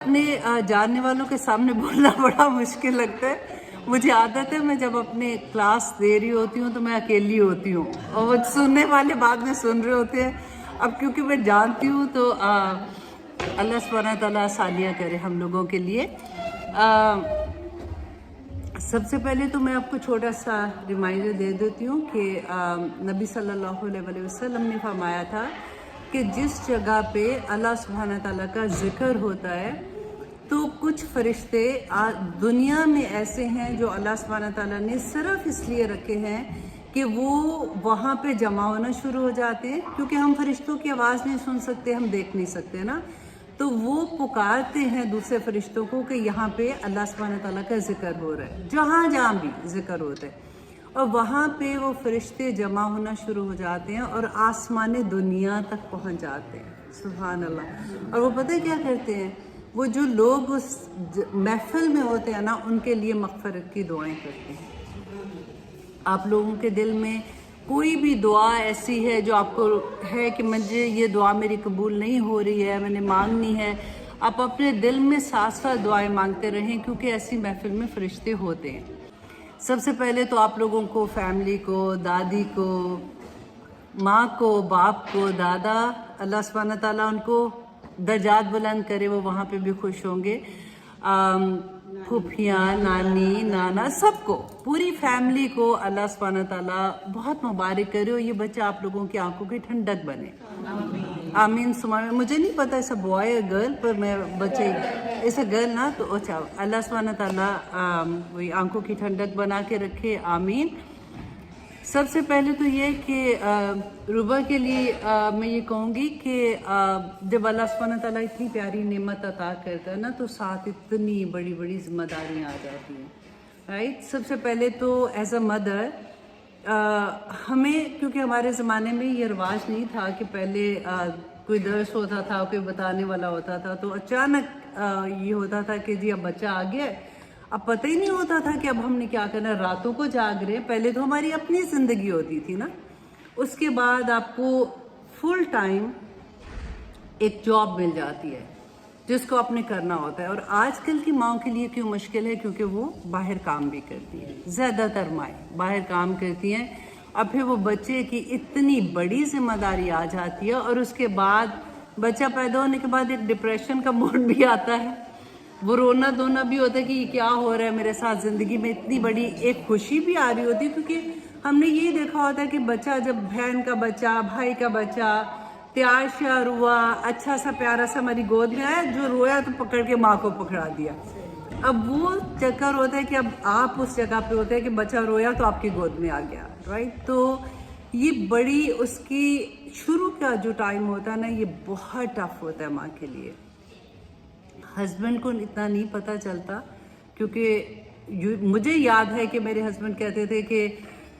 اپنے جاننے والوں کے سامنے بولنا بڑا مشکل لگتا ہے. مجھے عادت ہے میں جب اپنے کلاس دے رہی ہوتی ہوں تو میں اکیلی ہوتی ہوں اور وہ سننے والے بعد میں سن رہے ہوتے ہیں. اب کیونکہ میں جانتی ہوں تو اللہ سبحانہ تعالیٰ آسانیاں کرے ہم لوگوں کے لیے. سب سے پہلے تو میں آپ کو چھوٹا سا ریمائنڈر دے دیتی ہوں کہ نبی صلی اللہ علیہ وسلم نے فرمایا تھا کہ جس جگہ پہ اللہ سبحانہ تعالیٰ کا ذکر ہوتا ہے تو کچھ فرشتے دنیا میں ایسے ہیں جو اللہ سبحانہ تعالیٰ نے صرف اس لیے رکھے ہیں کہ وہ وہاں پہ جمع ہونا شروع ہو جاتے ہیں. کیونکہ ہم فرشتوں کی آواز نہیں سن سکتے, ہم دیکھ نہیں سکتے نا, تو وہ پکارتے ہیں دوسرے فرشتوں کو کہ یہاں پہ اللہ سبحانہ تعالیٰ کا ذکر ہو رہا ہے. جہاں جہاں بھی ذکر ہوتا ہے اور وہاں پہ وہ فرشتے جمع ہونا شروع ہو جاتے ہیں اور آسمان دنیا تک پہنچ جاتے ہیں. سبحان اللہ. اور وہ پتہ کیا کرتے ہیں, وہ جو لوگ اس محفل میں ہوتے ہیں نا ان کے لیے مغفرت کی دعائیں کرتے ہیں. آپ لوگوں کے دل میں کوئی بھی دعا ایسی ہے جو آپ کو ہے کہ مجھے یہ دعا میری قبول نہیں ہو رہی ہے, میں نے مانگنی ہے, آپ اپنے دل میں ساتھ ساتھ دعائیں مانگتے رہیں کیونکہ ایسی محفل میں فرشتے ہوتے ہیں. سب سے پہلے تو آپ لوگوں کو, فیملی کو, دادی کو, ماں کو, باپ کو, دادا, اللہ سبحانہ تعالیٰ ان کو درجات بلند کرے, وہ وہاں پہ بھی خوش ہوں گے. پھوپھیاں, نانی, نانا, سب کو, پوری فیملی کو اللہ سبحانہ تعالیٰ بہت مبارک کرے اور یہ بچہ آپ لوگوں کی آنکھوں کی ٹھنڈک بنے. آمین سما. مجھے نہیں پتا ایسا بوائے یا گرل, پر میں بچے ایسا گرل نا تو اچھا, اللہ سبحانہ تعالیٰ وہی آنکھوں کی ٹھنڈک بنا کے رکھے. آمین. سب سے پہلے تو یہ کہ روبا کے لیے میں یہ کہوں گی کہ جب اللہ سبحانہ تعالیٰ اتنی پیاری نعمت عطا کرتا ہے نا تو ساتھ اتنی بڑی بڑی ذمہ داریاں آ جاتی ہیں. رائٹ. سب سے پہلے تو ایز اے مدر ہمیں, کیونکہ ہمارے زمانے میں یہ رواج نہیں تھا کہ پہلے کوئی درس ہوتا تھا, کوئی بتانے والا ہوتا تھا, تو اچانک یہ ہوتا تھا کہ جی اب بچہ آ گیا ہے, اب پتہ ہی نہیں ہوتا تھا کہ اب ہم نے کیا کرنا. راتوں کو جاگ رہے ہیں. پہلے تو ہماری اپنی زندگی ہوتی تھی نا, اس کے بعد آپ کو فل ٹائم ایک جاب مل جاتی ہے جس کو آپ نے کرنا ہوتا ہے. اور آج کل کی ماؤں کے لیے کیوں مشکل ہے, کیونکہ وہ باہر کام بھی کرتی ہیں. زیادہ تر مائیں باہر کام کرتی ہیں اور پھر وہ بچے کی اتنی بڑی ذمہ داری آ جاتی ہے اور اس کے بعد بچہ پیدا ہونے کے بعد ایک ڈپریشن کا موڈ بھی آتا ہے, وہ رونا دھونا بھی ہوتا ہے کہ یہ کیا ہو رہا ہے میرے ساتھ. زندگی میں اتنی بڑی ایک خوشی بھی آ رہی ہوتی ہے کیونکہ ہم نے یہی دیکھا ہوتا ہے کہ بچہ جب بہن کا بچہ, بھائی کا بچہ تیار شیار ہوا, اچھا سا پیارا سا ہماری گود میں آیا, جو رویا تو پکڑ کے ماں کو پکڑا دیا. اب وہ چکر ہوتا ہے کہ اب آپ اس جگہ پہ ہوتے ہیں کہ بچہ رویا تو آپ کی گود میں آ گیا. رائٹ. تو یہ بڑی اس کی شروع کا جو ٹائم ہوتا ہے نا, یہ بہت ٹف ہوتا ہے ماں کے لیے. ہسبینڈ کو اتنا نہیں پتہ چلتا کیونکہ مجھے یاد ہے کہ میرے ہسبینڈ کہتے تھے کہ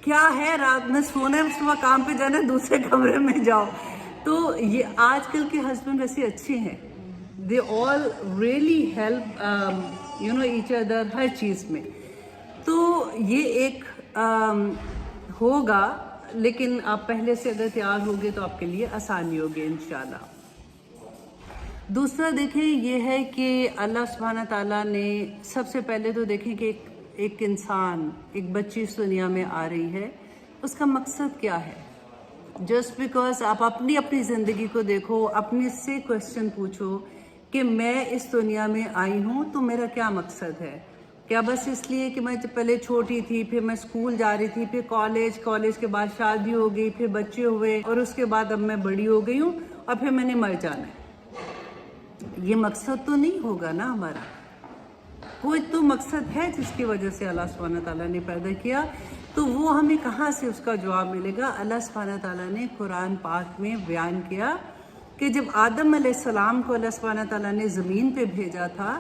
کیا ہے رات میں سونا ہے, صبح کام پہ جانا ہے, دوسرے کمرے میں جاؤ. تو یہ آج کل کے ہسبینڈ ویسے اچھے ہیں, دے آل ریئلی ہیلپ ایچ ادر ہر چیز میں. تو یہ ایک ہوگا, لیکن آپ پہلے سے اگر تیار ہوگے تو آپ کے لیے آسانی ہوگی انشاءاللہ. دوسرا دیکھیں یہ ہے کہ اللہ سبحانہ تعالیٰ نے سب سے پہلے تو دیکھیں کہ ایک انسان, ایک بچی اس دنیا میں آ رہی ہے, اس کا مقصد کیا ہے. جسٹ بیکاز آپ اپنی زندگی کو دیکھو, اپنے سے کوشچن پوچھو کہ میں اس دنیا میں آئی ہوں تو میرا کیا مقصد ہے. کیا بس اس لیے کہ میں پہلے چھوٹی تھی, پھر میں اسکول جا رہی تھی, پھر کالج کے بعد شادی ہو گئی, پھر بچے ہوئے اور اس کے بعد اب میں بڑی ہو گئی ہوں اور پھر میں نے مر جانا ہے. یہ مقصد تو نہیں ہوگا نا ہمارا. کوئی تو مقصد ہے جس کی وجہ سے اللہ سبحانہ تعالیٰ نے پیدا کیا, تو وہ ہمیں کہاں سے اس کا جواب ملے گا. اللہ سبحانہ تعالیٰ نے قرآن پاک میں بیان کیا کہ جب آدم علیہ السلام کو اللہ سبحانہ تعالیٰ نے زمین پہ بھیجا تھا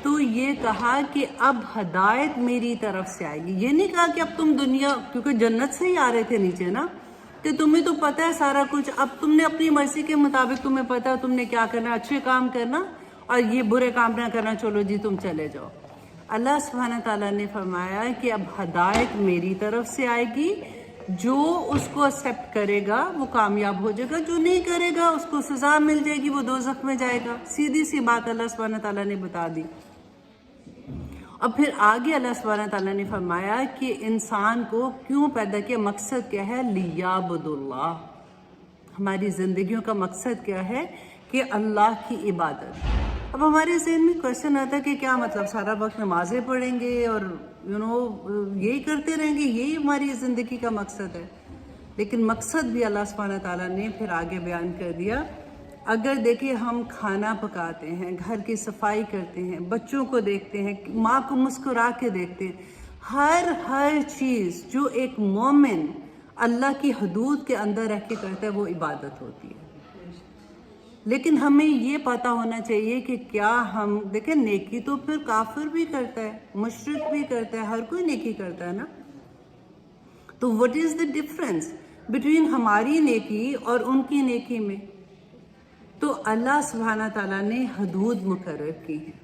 تو یہ کہا کہ اب ہدایت میری طرف سے آئے گی. یہ نہیں کہا کہ اب تم دنیا, کیونکہ جنت سے ہی آ رہے تھے نیچے نا, کہ تمہیں تو پتہ ہے سارا کچھ, اب تم نے اپنی مرضی کے مطابق تمہیں پتہ ہے تم نے کیا کرنا, اچھے کام کرنا اور یہ برے کام نہ کرنا, چلو جی تم چلے جاؤ. اللہ سبحانہ تعالیٰ نے فرمایا کہ اب ہدایت میری طرف سے آئے گی, جو اس کو ایکسیپٹ کرے گا وہ کامیاب ہو جائے گا، جو نہیں کرے گا اس کو سزا مل جائے گی، وہ دوزخ میں جائے گا. سیدھی سی بات اللہ سبحانہ تعالیٰ نے بتا دی. اور پھر آگے اللہ سبحانہ تعالیٰ نے فرمایا کہ انسان کو کیوں پیدا کیا، مقصد کیا ہے، لیعبدوا اللہ. ہماری زندگیوں کا مقصد کیا ہے کہ اللہ کی عبادت. اب ہمارے ذہن میں کویشچن آتا ہے کہ کیا مطلب سارا وقت نمازیں پڑھیں گے اور یہی کرتے رہیں گے، یہی ہماری زندگی کا مقصد ہے. لیکن مقصد بھی اللہ سبحانہ تعالیٰ نے پھر آگے بیان کر دیا. اگر دیکھیں ہم کھانا پکاتے ہیں، گھر کی صفائی کرتے ہیں، بچوں کو دیکھتے ہیں، ماں کو مسکرا کے دیکھتے ہیں، ہر چیز جو ایک مومن اللہ کی حدود کے اندر رہ کے کرتا ہے وہ عبادت ہوتی ہے. لیکن ہمیں یہ پتہ ہونا چاہیے کہ کیا ہم دیکھیں نیکی تو پھر کافر بھی کرتا ہے، مشرک بھی کرتا ہے، ہر کوئی نیکی کرتا ہے نا. تو what is the difference between ہماری نیکی اور ان کی نیکی میں؟ تو اللہ سبحانہ تعالیٰ نے حدود مقرر کی ہیں.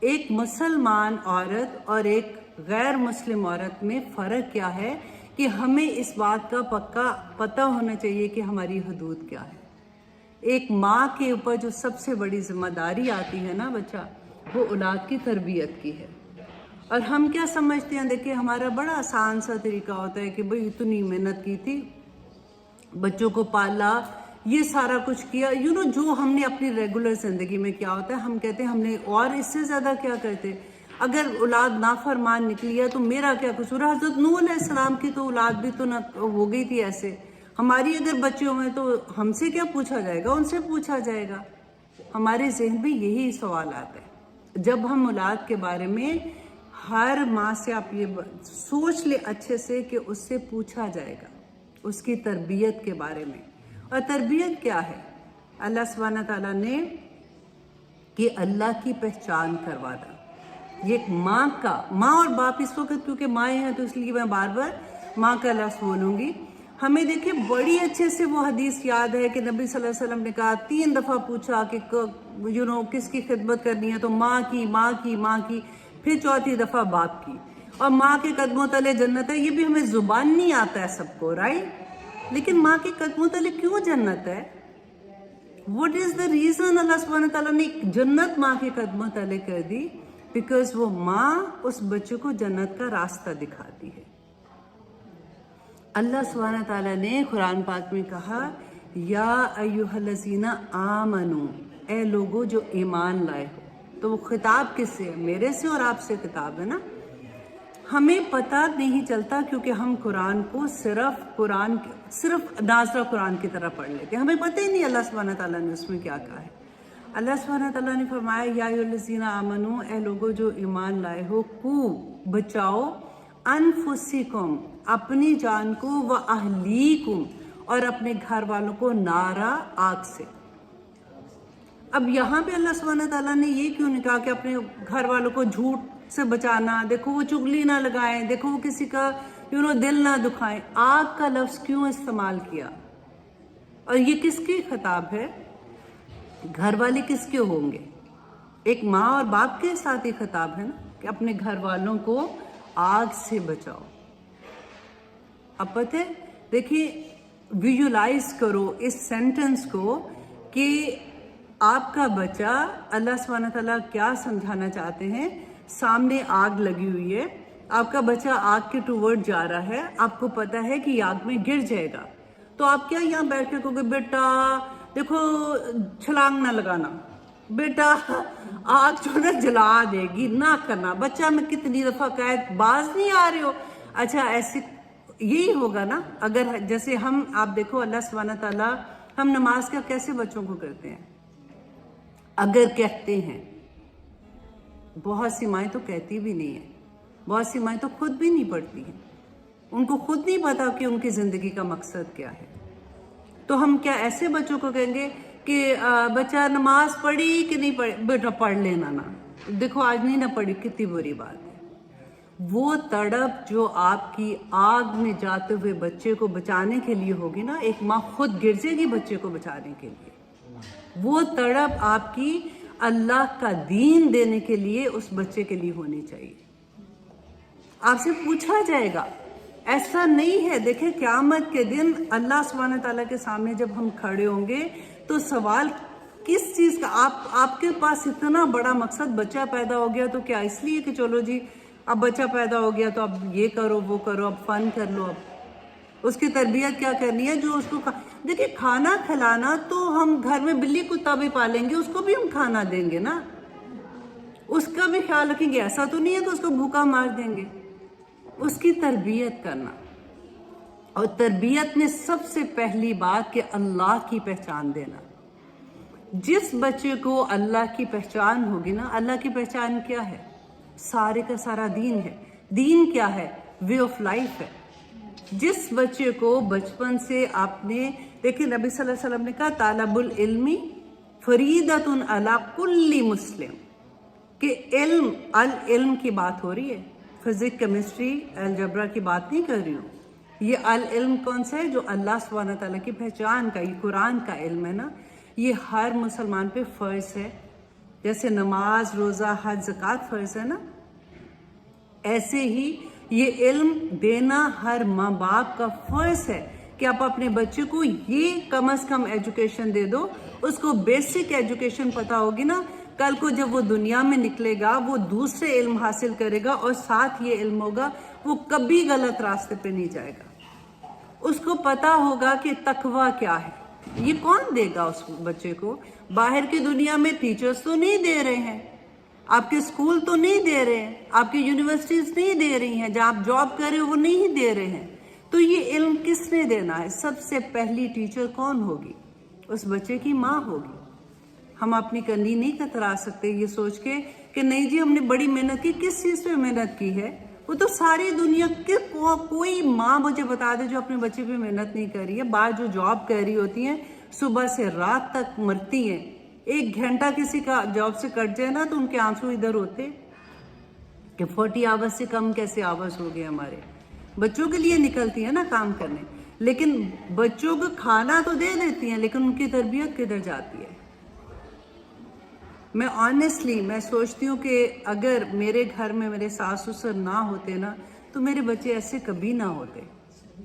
ایک مسلمان عورت اور ایک غیر مسلم عورت میں فرق کیا ہے کہ ہمیں اس بات کا پکا پتہ ہونا چاہیے کہ ہماری حدود کیا ہے. ایک ماں کے اوپر جو سب سے بڑی ذمہ داری آتی ہے نا بچہ، وہ اولاد کی تربیت کی ہے. اور ہم کیا سمجھتے ہیں، دیکھیں ہمارا بڑا آسان سا طریقہ ہوتا ہے کہ بھئی اتنی محنت کی تھی، بچوں کو پالا، یہ سارا کچھ کیا، جو ہم نے اپنی ریگولر زندگی میں کیا ہوتا ہے، ہم کہتے ہیں ہم نے اور اس سے زیادہ کیا کرتے. اگر اولاد نافرمان نکلی ہے تو میرا کیا قصور. حضرت نوح علیہ السلام کی تو اولاد بھی تو نہ ہو گئی تھی ایسے. ہماری اگر بچے ہوئے تو ہم سے کیا پوچھا جائے گا، ان سے پوچھا جائے گا. ہمارے ذہن میں یہی سوالات ہیں. جب ہم اولاد کے بارے میں ہر ماں سے آپ یہ سوچ لے اچھے سے کہ اس سے پوچھا جائے گا اس کی تربیت کے بارے میں. اور تربیت کیا ہے؟ اللہ سبحانہ تعالیٰ نے کہ اللہ کی پہچان کروانا. یہ ایک ماں اور باپ، اس وقت کیونکہ مائیں ہیں تو اس لیے میں بار بار ماں کا لفظ بولوں گی. ہمیں دیکھیں بڑی اچھے سے وہ حدیث یاد ہے کہ نبی صلی اللہ علیہ وسلم نے کہا، 3 دفعہ پوچھا کہ کس کی خدمت کرنی ہے، تو ماں کی، پھر 4تھی دفعہ باپ کی. اور ماں کے قدموں تلے جنت ہے. یہ بھی ہمیں زبان نہیں آتا ہے سب کو، رائٹ؟ لیکن ماں کے قدموں تلے کیوں جنت ہے؟ واٹ از دا ریزن اللہ سبحانہ تعالیٰ نے جنت ماں کے قدموں تلے کر دی؟ بیکاز وہ ماں اس بچے کو جنت کا راستہ دکھاتی ہے. اللہ سبحانہ تعالیٰ نے قرآن پاک میں کہا، یا ایھا الذین آمنو، اے لوگو جو ایمان لائے ہو. تو وہ خطاب کس سے ہے؟ میرے سے اور آپ سے خطاب ہے نا. ہمیں پتہ نہیں چلتا کیونکہ ہم قرآن کو صرف نازلہ قرآن کی طرح پڑھ لیتے ہیں. ہمیں پتہ ہی نہیں اللہ سبحانہ تعالیٰ نے اس میں کیا کہا ہے. اللہ سبحانہ تعالیٰ نے فرمایا، یا ایھا الذین آمنو، اے لوگو جو ایمان لائے ہو، بچاؤ انفسکم، اپنی جان کو، و اہلیکم، اور اپنے گھر والوں کو، نارا، آگ سے. اب یہاں پہ اللہ سبحانہ تعالیٰ نے یہ کیوں نہیں کہا کہ اپنے گھر والوں کو جھوٹ سے بچانا، دیکھو وہ چغلی نہ لگائیں، دیکھو وہ کسی کا دل نہ دکھائیں. آگ کا لفظ کیوں استعمال کیا؟ اور یہ کس کی خطاب ہے؟ گھر والے کس کے ہوں گے؟ ایک ماں اور باپ کے ساتھ یہ خطاب ہے نا کہ اپنے گھر والوں کو آگ سے بچاؤ. اب پتہ ہے، دیکھیے ویژولائز کرو اس سینٹنس کو کہ آپ کا بچہ، اللہ سبحانہ تعالیٰ کیا سمجھانا چاہتے ہیں. سامنے آگ لگی ہوئی ہے، آپ کا بچہ آگ کے ٹوورڈ جا رہا ہے، آپ کو پتا ہے کہ یہ آگ میں گر جائے گا، تو آپ کیا یہاں بیٹھ کے کہو گے، بیٹا دیکھو چھلانگ نہ لگانا، بیٹا آگ جو نا جلا دے گی، نہ کرنا. بچہ میں کتنی دفعہ کہا، باز نہیں آ رہے ہو. اچھا ایسے یہی ہوگا نا اگر جیسے آپ دیکھو اللہ سبحانہ تعالیٰ، ہم نماز کا کیسے بچوں کو کرتے ہیں. اگر کہتے ہیں، بہت سی مائیں تو کہتی بھی نہیں ہیں، بہت سی مائیں تو خود بھی نہیں پڑھتی ہیں، ان کو خود نہیں پتا کہ ان کی زندگی کا مقصد کیا ہے. تو ہم کیا ایسے بچوں کو کہیں گے کہ بچہ نماز پڑھی کہ نہیں پڑھی، بیٹا پڑھ لینا نا، دیکھو آج نہیں نہ پڑھی، کتنی بری بات ہے. وہ تڑپ جو آپ کی آگ میں جاتے ہوئے بچے کو بچانے کے لیے ہوگی نا، ایک ماں خود گر جائے گی بچے کو بچانے کے لیے. وہ تڑپ آپ کی اللہ کا دین دینے کے لیے اس بچے کے لیے ہونی چاہیے. آپ سے پوچھا جائے گا ایسا نہیں ہے. دیکھیں قیامت کے دن اللہ سبحانہ تعالیٰ کے سامنے جب ہم کھڑے ہوں گے تو سوال کس چیز کا؟ آپ کے پاس اتنا بڑا مقصد، بچہ پیدا ہو گیا تو کیا اس لیے کہ چلو جی اب بچہ پیدا ہو گیا تو اب یہ کرو وہ کرو، اب فن کر لو، اب اس کی تربیت کیا کرنی ہے جو اس کو دیکھیں کھانا کھلانا تو ہم گھر میں بلی کتا بھی پالیں گے، اس کو بھی ہم کھانا دیں گے نا، اس کا بھی خیال رکھیں گے. ایسا تو نہیں ہے کہ اس کو بھوکا مار دیں گے. اس کی تربیت کرنا، اور تربیت میں سب سے پہلی بات کہ اللہ کی پہچان دینا. جس بچے کو اللہ کی پہچان ہوگی نا، اللہ کی پہچان کیا ہے؟ سارے کا سارا دین ہے. دین کیا ہے؟ وے آف لائف ہے. جس بچے کو بچپن سے آپ نے دیکھیں نبی صلی اللہ علیہ وسلم نے کہا طالب العلم فریدۃ علی کل مسلم، کہ العلم کی بات ہو رہی ہے، فزکس کیمسٹری الجبرا کی بات نہیں کر رہی ہوں. یہ العلم کون سا ہے؟ جو اللہ سبحانہ تعالیٰ کی پہچان کا، یہ قرآن کا علم ہے نا، یہ ہر مسلمان پہ فرض ہے. جیسے نماز، روزہ، حج، زکوٰۃ فرض ہے نا، ایسے ہی یہ علم دینا ہر ماں باپ کا فرض ہے کہ آپ اپنے بچے کو یہ کم از کم ایجوکیشن دے دو. اس کو بیسک ایجوکیشن پتا ہوگی نا، کل کو جب وہ دنیا میں نکلے گا وہ دوسرے علم حاصل کرے گا اور ساتھ یہ علم ہوگا، وہ کبھی غلط راستے پہ نہیں جائے گا. اس کو پتا ہوگا کہ تقویٰ کیا ہے. یہ کون دے گا اس بچے کو؟ باہر کی دنیا میں ٹیچرز تو نہیں دے رہے ہیں، آپ کے اسکول تو نہیں دے رہے ہیں، آپ کی یونیورسٹیز نہیں دے رہی ہیں، جہاں آپ جاب کر رہے ہو وہ نہیں دے رہے ہیں. تو یہ علم کس نے دینا ہے؟ سب سے پہلی ٹیچر کون ہوگی؟ اس بچے کی ماں ہوگی. ہم اپنی کنی نہیں کترا سکتے یہ سوچ کے کہ نہیں جی ہم نے بڑی محنت کی. کس چیز پہ محنت کی ہے؟ وہ تو ساری دنیا کے کوئی ماں مجھے بتا دے جو اپنے بچے پہ محنت نہیں کر رہی ہے. بعض جو جاب کر رہی ہوتی ہیں صبح سے رات تک مرتی ہیں، 1 گھنٹہ کسی کا جاب سے کٹ جائے نا تو ان کے آنسو ادھر ہوتے کہ 40 آورز سے کم کیسے آورز ہو گئے ہمارے. بچوں کے لیے نکلتی ہیں نا کام کرنے، لیکن بچوں کو کھانا تو دے دیتی ہیں لیکن ان کی تربیت کدھر جاتی ہے؟ میں آنیسٹلی میں سوچتی ہوں کہ اگر میرے گھر میں میرے ساس سسر نہ ہوتے نا تو میرے بچے ایسے کبھی نہ ہوتے،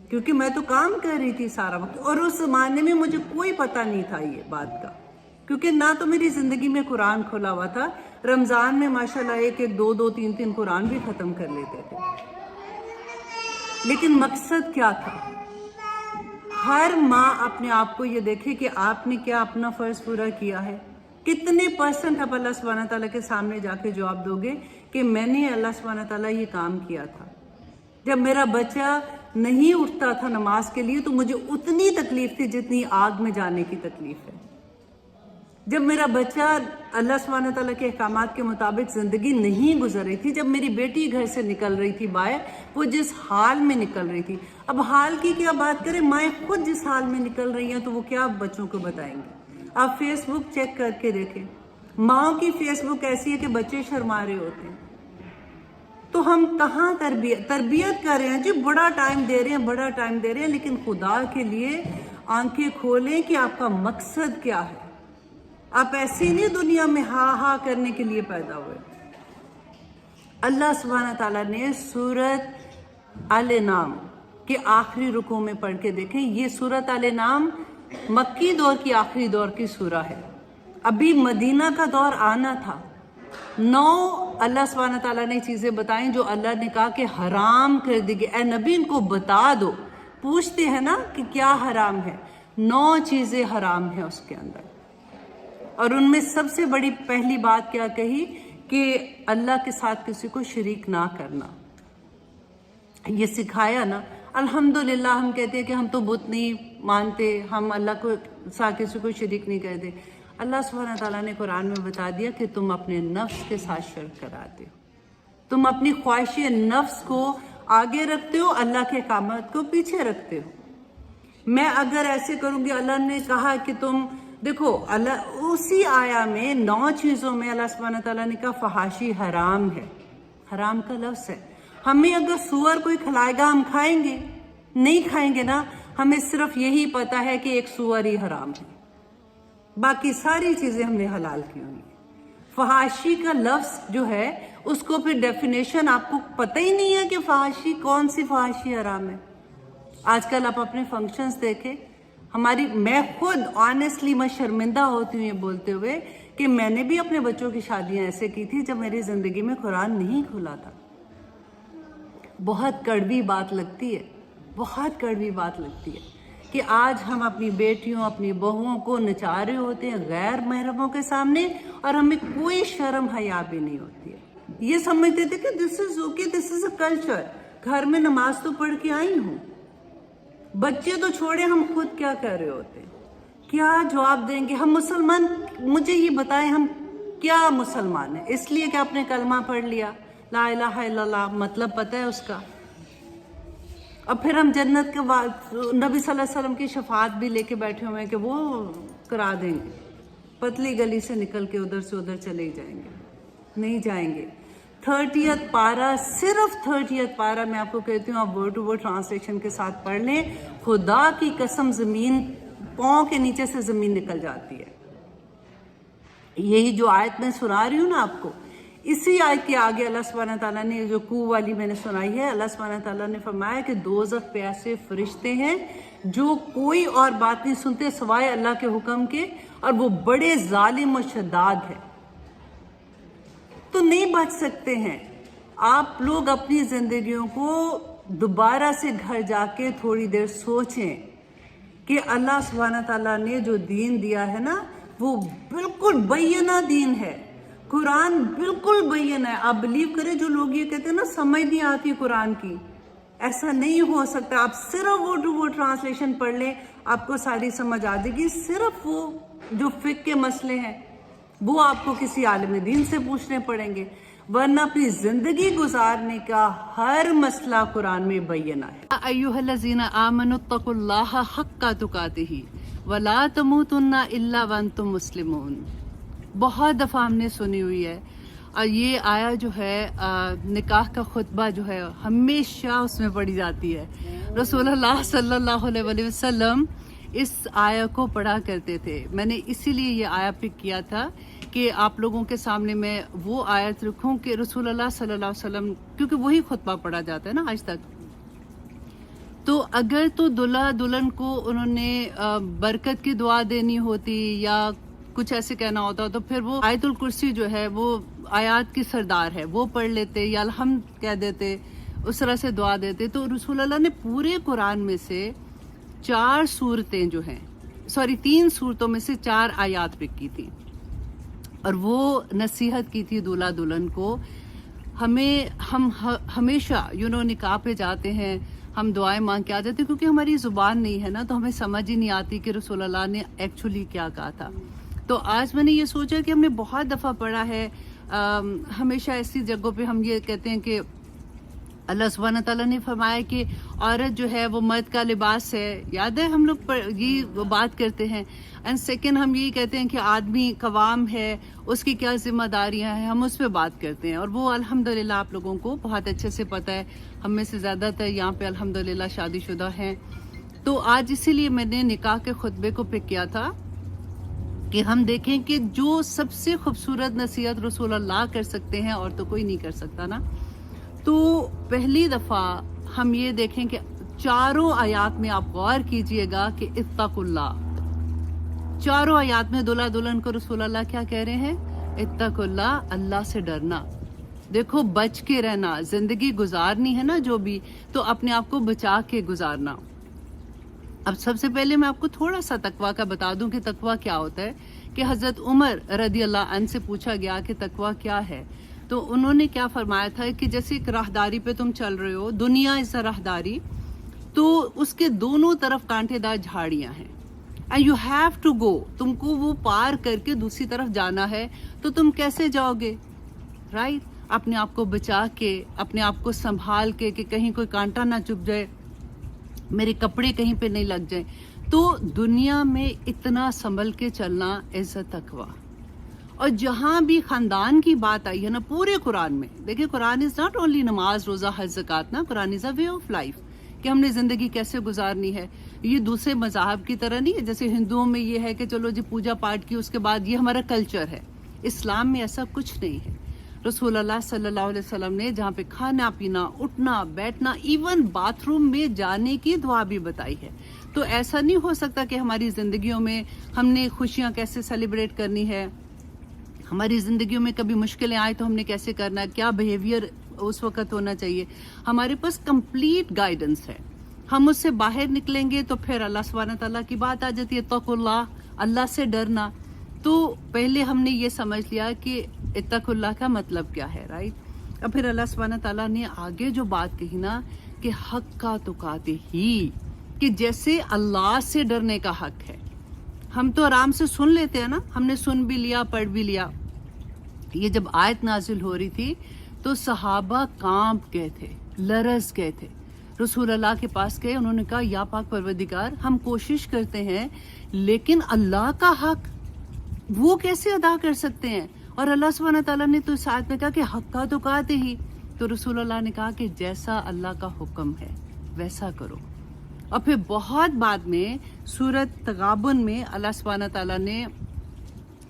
کیونکہ میں تو کام کر رہی تھی سارا وقت. اور اس زمانے میں مجھے کوئی پتہ نہیں تھا یہ بات کا، کیونکہ نہ تو میری زندگی میں قرآن کھولا ہوا تھا. رمضان میں ماشاءاللہ 1 2 3 قرآن بھی ختم کر لیتے تھے. لیکن مقصد کیا تھا؟ ہر ماں اپنے آپ کو یہ دیکھے کہ آپ نے کیا اپنا فرض پورا کیا ہے. کتنے % آپ اللہ سبحانہ تعالیٰ کے سامنے جا کے جواب دو گے کہ میں نے اللہ سبحانہ تعالیٰ یہ کام کیا تھا. جب میرا بچہ نہیں اٹھتا تھا نماز کے لیے تو مجھے اتنی تکلیف تھی جتنی آگ میں جانے کی تکلیف ہے. جب میرا بچہ اللہ سبحانہ تعالیٰ کے احکامات کے مطابق زندگی نہیں گزر رہی تھی، جب میری بیٹی گھر سے نکل رہی تھی باہر، وہ جس حال میں نکل رہی تھی. اب حال کی کیا بات کریں، مائیں خود جس حال میں نکل رہی ہیں تو وہ کیا بچوں کو بتائیں گے؟ آپ فیس بک چیک کر کے دیکھیں، ماؤں کی فیس بک ایسی ہے کہ بچے شرما رہے ہوتے ہیں. تو ہم کہاں تربیت کر رہے ہیں جی؟ بڑا ٹائم دے رہے ہیں، لیکن خدا کے لیے آنکھیں کھولیں کہ آپ کا مقصد کیا ہے. آپ ایسی نہیں دنیا میں ہاں کرنے کے لیے پیدا ہوئے. اللہ سبحانہ تعالیٰ نے سورۃ الانعام کے آخری رکوع میں پڑھ کے دیکھیں. یہ سورۃ الانعام مکی دور کی آخری دور کی سورہ ہے. ابھی مدینہ کا دور آنا تھا. 9 اللہ سبحانہ تعالیٰ نے چیزیں بتائیں جو اللہ نے کہا کہ حرام کر دی گئی. اے نبی ان کو بتا دو. پوچھتے ہیں نا کہ کیا حرام ہے؟ 9 چیزیں حرام ہیں اس کے اندر. اور ان میں سب سے بڑی پہلی بات کیا کہی کہ اللہ کے ساتھ کسی کو شریک نہ کرنا. یہ سکھایا نا. الحمدللہ ہم کہتے ہیں کہ ہم تو بت نہیں مانتے، ہم اللہ کو ساتھ کسی کو شریک نہیں کرتے. اللہ سبحانہ تعالیٰ نے قرآن میں بتا دیا کہ تم اپنے نفس کے ساتھ شرک کراتے ہو، تم اپنی خواہش نفس کو آگے رکھتے ہو، اللہ کے احکامات کو پیچھے رکھتے ہو. میں اگر ایسے کروں گی، اللہ نے کہا کہ تم دیکھو، اللہ اسی آیا میں 9 چیزوں میں اللہ سبحانہ تعالیٰ نے کہا فحاشی حرام ہے. حرام کا لفظ ہے. ہمیں اگر سور کوئی کھلائے گا ہم کھائیں گے؟ نہیں کھائیں گے نا. ہمیں صرف یہی پتا ہے کہ ایک سور ہی حرام ہے، باقی ساری چیزیں ہم نے حلال کی ہوئی. فحاشی کا لفظ جو ہے اس کو پھر ڈیفینیشن آپ کو پتہ ہی نہیں ہے کہ فحاشی کون سی فحاشی حرام ہے. آج کل آپ اپنے فنکشنز دیکھیں, میں خود آنیسٹلی میں شرمندہ ہوتی ہوں یہ بولتے ہوئے کہ میں نے بھی اپنے بچوں کی شادیاں ایسے کی تھی جب میری زندگی میں قرآن نہیں کھلا تھا. بہت کڑوی بات لگتی ہے, بہت کڑوی بات لگتی ہے کہ آج ہم اپنی بیٹیوں اپنی بہوؤں کو نچا رہے ہوتے ہیں غیر محرموں کے سامنے, اور ہمیں کوئی شرم حیا بھی نہیں ہوتی ہے. یہ سمجھتے تھے کہ دس is okay, this is a culture, گھر میں نماز تو پڑھ کے آئی ہوں. بچے تو چھوڑے, ہم خود کیا کر رہے ہوتے ہیں, کیا جواب دیں گے ہم مسلمان. مجھے یہ بتائیں ہم کیا مسلمان ہیں؟ اس لیے کہ آپ نے کلمہ پڑھ لیا, لا الہ الا اللہ, مطلب پتہ ہے اس کا, اور پھر ہم جنت کے نبی صلی اللہ علیہ وسلم کی شفاعت بھی لے کے بیٹھے ہوئے ہیں کہ وہ کرا دیں گے. پتلی گلی سے نکل کے ادھر سے ادھر چلے جائیں گے, نہیں جائیں گے. 30th پارہ, صرف 30th پارہ میں آپ کو کہتی ہوں, آپ ورڈ ٹو ورڈ ٹرانسلیشن کے ساتھ پڑھ لیں. خدا کی قسم زمین پاؤں کے نیچے سے زمین نکل جاتی ہے. یہی جو آیت میں سنا رہی ہوں نا آپ کو, اسی آیت کے آگے اللہ سبحانہ تعالیٰ نے جو کو والی میں نے سنائی ہے, اللہ سبحانہ تعالیٰ نے فرمایا کہ دوزخ پہ ایسے فرشتے ہیں جو کوئی اور بات نہیں سنتے سوائے اللہ کے حکم کے, اور وہ بڑے ظالم و شداد ہیں, تو نہیں بچ سکتے ہیں. آپ لوگ اپنی زندگیوں کو دوبارہ سے گھر جا کے تھوڑی دیر سوچیں کہ اللہ سبحانہ تعالیٰ نے جو دین دیا ہے نا وہ بالکل بینہ دین ہے. قرآن بالکل بینہ ہے. آپ بلیو کریں, جو لوگ یہ کہتے ہیں نا سمجھ نہیں آتی قرآن کی, ایسا نہیں ہو سکتا. آپ صرف وہ ٹو وہ ٹرانسلیشن پڑھ لیں, آپ کو ساری سمجھ آ جائے گی. صرف وہ جو فقہ کے مسئلے ہیں وہ آپ کو کسی عالم دین سے پوچھنے پڑیں گے, ورنہ اپنی زندگی گزارنے کا ہر مسئلہ قرآن میں بینہ ہے. ایھا الذین آمنوا اتقوا اللہ حق تقاتہ ولا تموتن الا وانتم مسلمون. بہت دفعہ ہم نے سنی ہوئی ہے, اور یہ آیا جو ہے نکاح کا خطبہ جو ہے ہمیشہ اس میں پڑھی جاتی ہے. رسول اللہ صلی اللہ علیہ وسلم اس آیا کو پڑھا کرتے تھے. میں نے اسی لیے یہ آیا پک کیا تھا کہ آپ لوگوں کے سامنے میں وہ آیت رکھوں کہ رسول اللہ صلی اللہ علیہ وسلم, کیونکہ وہی خطبہ پڑھا جاتا ہے نا آج تک, تو اگر تو دلہا دلہن کو انہوں نے برکت کی دعا دینی ہوتی یا کچھ ایسے کہنا ہوتا تو پھر وہ آیت الکرسی جو ہے وہ آیات کی سردار ہے, وہ پڑھ لیتے یا الحمد کہہ دیتے, اس طرح سے دعا دیتے. تو رسول اللہ نے پورے قرآن میں سے 4 صورتیں جو ہیں, 3 صورتوں میں سے 4 آیات پک کی تھی, اور وہ نصیحت کی تھی دولہا دلہن کو. ہم ہمیشہ نکاح پہ جاتے ہیں, ہم دعائیں مانگ کے آ جاتے ہیں, کیونکہ ہماری زبان نہیں ہے نا, تو ہمیں سمجھ ہی نہیں آتی کہ رسول اللہ نے ایکچولی کیا کہا تھا. تو آج میں نے یہ سوچا کہ ہم نے بہت دفعہ پڑھا ہے, ہمیشہ ایسی جگہوں پہ ہم یہ کہتے ہیں کہ اللہ سبحانہ تعالیٰ نے فرمایا کہ عورت جو ہے وہ مرد کا لباس ہے, یاد ہے ہم لوگ یہ بات کرتے ہیں. اینڈ سیکنڈ ہم یہی کہتے ہیں کہ آدمی قوام ہے, اس کی کیا ذمہ داریاں ہیں, ہم اس پہ بات کرتے ہیں. اور وہ الحمدللہ آپ لوگوں کو بہت اچھے سے پتہ ہے, ہم میں سے زیادہ تر یہاں پہ الحمدللہ شادی شدہ ہیں. تو آج اسی لیے میں نے نکاح کے خطبے کو پک کیا تھا کہ ہم دیکھیں کہ جو سب سے خوبصورت نصیحت رسول اللہ کر سکتے ہیں اور تو کوئی نہیں کر سکتا نا. تو پہلی دفعہ ہم یہ دیکھیں کہ 4 آیات میں آپ غور کیجئے گا کہ اتقوا اللہ. 4 آیات میں دلہا دلہن کو رسول اللہ کیا کہہ رہے ہیں؟ اتقوا اللہ, اللہ سے ڈرنا. دیکھو بچ کے رہنا, زندگی گزارنی ہے نا جو بھی, تو اپنے آپ کو بچا کے گزارنا. اب سب سے پہلے میں آپ کو تھوڑا سا تقویٰ کا بتا دوں کہ تقویٰ کیا ہوتا ہے. کہ حضرت عمر رضی اللہ عنہ سے پوچھا گیا کہ تقویٰ کیا ہے, تو انہوں نے کیا فرمایا تھا کہ جیسے ایک راہداری پہ تم چل رہے ہو, دنیا اس راہداری, تو اس کے دونوں طرف کانٹے دار جھاڑیاں ہیں, and you have to go, تم کو وہ پار کر کے دوسری طرف جانا ہے, تو تم کیسے جاؤ گے؟ رائٹ, اپنے آپ کو بچا کے, اپنے آپ کو سنبھال کے کہ کہیں کوئی کانٹا نہ چپ جائے, میرے کپڑے کہیں پہ نہیں لگ جائیں. تو دنیا میں اتنا سنبھل کے چلنا از تقویٰ. اور جہاں بھی خاندان کی بات آئی ہے نا پورے قرآن میں, دیکھیں قرآن از ناٹ اونلی نماز روزہ حج زکوٰۃ نا, قرآن از اے وے آف لائف, کہ ہم نے زندگی کیسے گزارنی ہے. یہ دوسرے مذاہب کی طرح نہیں ہے, جیسے ہندوؤں میں یہ ہے کہ چلو جی پوجا پاٹ کی اس کے بعد یہ ہمارا کلچر ہے. اسلام میں ایسا کچھ نہیں ہے. رسول اللہ صلی اللہ علیہ وسلم نے جہاں پہ کھانا پینا، اٹھنا بیٹھنا، ایون باتھ روم میں جانے کی دعا بھی بتائی ہے. تو ایسا نہیں ہو سکتا کہ ہماری زندگیوں میں ہم نے خوشیاں کیسے سیلیبریٹ کرنی ہے، ہماری زندگیوں میں کبھی مشکلیں آئے تو ہم نے کیسے کرنا ہے، کیا بیہیویئر اس وقت ہونا چاہیے. ہمارے پاس کمپلیٹ گائیڈنس ہے. ہم اس سے باہر نکلیں گے تو پھر اللہ سبحانہ تعالیٰ کی بات آ جاتی ہے، اتقوا اللہ، اللہ سے ڈرنا. تو پہلے ہم نے یہ سمجھ لیا کہ اتقوا اللہ کا مطلب کیا ہے، رائٹ. اب پھر اللہ سبحانہ تعالیٰ نے آگے جو بات کہی نا کہ حق کا تقاتے ہی، کہ جیسے اللہ سے ڈرنے کا حق ہے. ہم تو آرام سے سن لیتے ہیں نا، ہم نے سن بھی لیا، پڑھ بھی لیا. یہ جب آیت نازل ہو رہی تھی تو صحابہ کانپ گئے تھے، لرز گئے تھے. رسول اللہ کے پاس گئے، انہوں نے کہا یا پاک پروردگار، ہم کوشش کرتے ہیں لیکن اللہ کا حق وہ کیسے ادا کر سکتے ہیں؟ اور اللہ سبحانہ تعالیٰ نے تو اس آیت میں کہا کہ حق کا تقاتے ہی. تو رسول اللہ نے کہا کہ جیسا اللہ کا حکم ہے ویسا کرو. اور پھر بہت بعد میں سورۃ تغابن میں اللہ سبحانہ تعالیٰ نے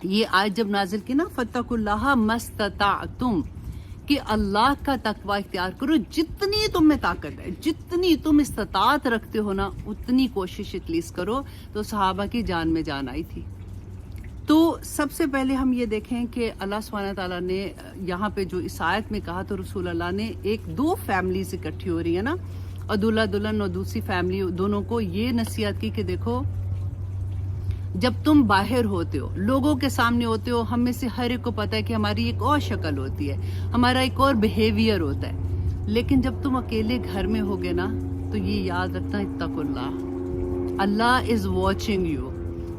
یہ آیت جب نازل کی نا، فاتقوا اللہ مستطعتم، کہ اللہ کا تقوی اختیار کرو، جتنی تم میں طاقت ہے، جتنی تم استطاعت رکھتے ہو نا اتنی کوشش ایٹ لیسٹ کرو. تو صحابہ کی جان میں جان آئی تھی. تو سب سے پہلے ہم یہ دیکھیں کہ اللہ سبحانہ تعالیٰ نے یہاں پہ جو اس آیت میں کہا، تو رسول اللہ نے دو فیملیز اکٹھی ہو رہی ہے نا، اور دلہا دلہن اور دوسری فیملی دونوں کو یہ نصیحت کی کہ دیکھو جب تم باہر ہوتے ہو، لوگوں کے سامنے ہوتے ہو، ہم میں سے ہر ایک کو پتہ ہے کہ ہماری ایک اور شکل ہوتی ہے، ہمارا ایک اور بیہیویئر ہوتا ہے. لیکن جب تم اکیلے گھر میں ہوگے نا تو یہ یاد رکھنا، اتقوا اللہ، اللہ از واچنگ یو.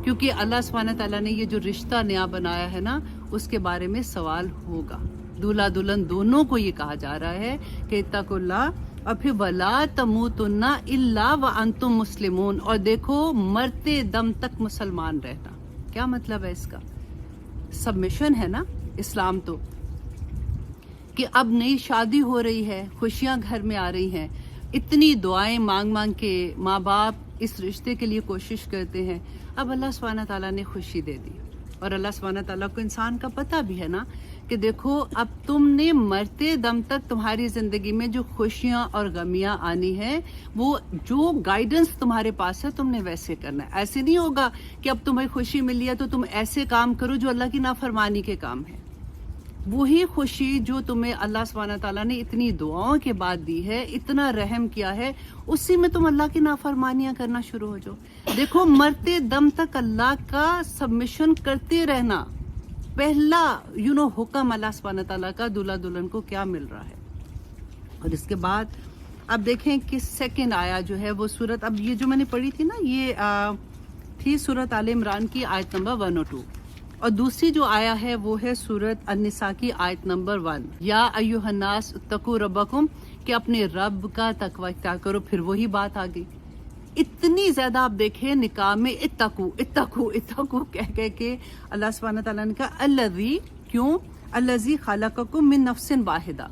کیونکہ اللہ سبحانہ تعالیٰ نے یہ جو رشتہ نیا بنایا ہے نا اس کے بارے میں سوال ہوگا. دولہا دلہن دونوں کو یہ کہا جا رہا ہے کہ اتقوا اللہ، اور پھر وَلَا تَمُوتُنَّ إِلَّا وَأَنْتُمْ مُسْلِمُونَ، اور دیکھو مرتے دم تک مسلمان رہنا. کیا مطلب ہے اس کا؟ سبمیشن ہے نا اسلام تو، کہ اب نئی شادی ہو رہی ہے، خوشیاں گھر میں آ رہی ہیں، اتنی دعائیں مانگ مانگ کے ماں باپ اس رشتے کے لیے کوشش کرتے ہیں. اب اللہ سبحانہ تعالیٰ نے خوشی دے دی، اور اللہ سبحانہ تعالیٰ کو انسان کا پتہ بھی ہے نا کہ دیکھو اب تم نے مرتے دم تک تمہاری زندگی میں جو خوشیاں اور غمیاں آنی ہیں، وہ جو گائیڈنس تمہارے پاس ہے تم نے ویسے کرنا ہے. ایسے نہیں ہوگا کہ اب تمہیں خوشی ملی ہے تو تم ایسے کام کرو جو اللہ کی نافرمانی کے کام ہے. وہی خوشی جو تمہیں اللہ سبحانہ تعالیٰ نے اتنی دعاؤں کے بعد دی ہے، اتنا رحم کیا ہے، اسی میں تم اللہ کی نافرمانیاں کرنا شروع ہو جاؤ. دیکھو مرتے دم تک اللہ کا سبمیشن کرتے رہنا، پہلا حکم اللہ سبحانہ تعالیٰ کا دلہا دلہن کو کیا مل رہا ہے. اور اس کے بعد اب دیکھیں کہ سیکنڈ آیا جو ہے وہ سورت، اب یہ جو میں نے پڑھی تھی نا یہ تھی سورت آل عمران کی آیت نمبر 102، اور دوسری جو آیا ہے وہ ہے سورت النساء کی آیت نمبر 1، یا ایھا الناس اتقوا ربکم، کہ اپنے رب کا تقوی اختیار کرو. پھر وہی بات آ گئی، اتنی زیادہ آپ دیکھیں نکاح میں اتقو اتقو اتقو کہہ کے اللہ سبحانہ تعالیٰ نے کہا الذی، کیوں؟ الذی خلقکم من نفس واحدہ،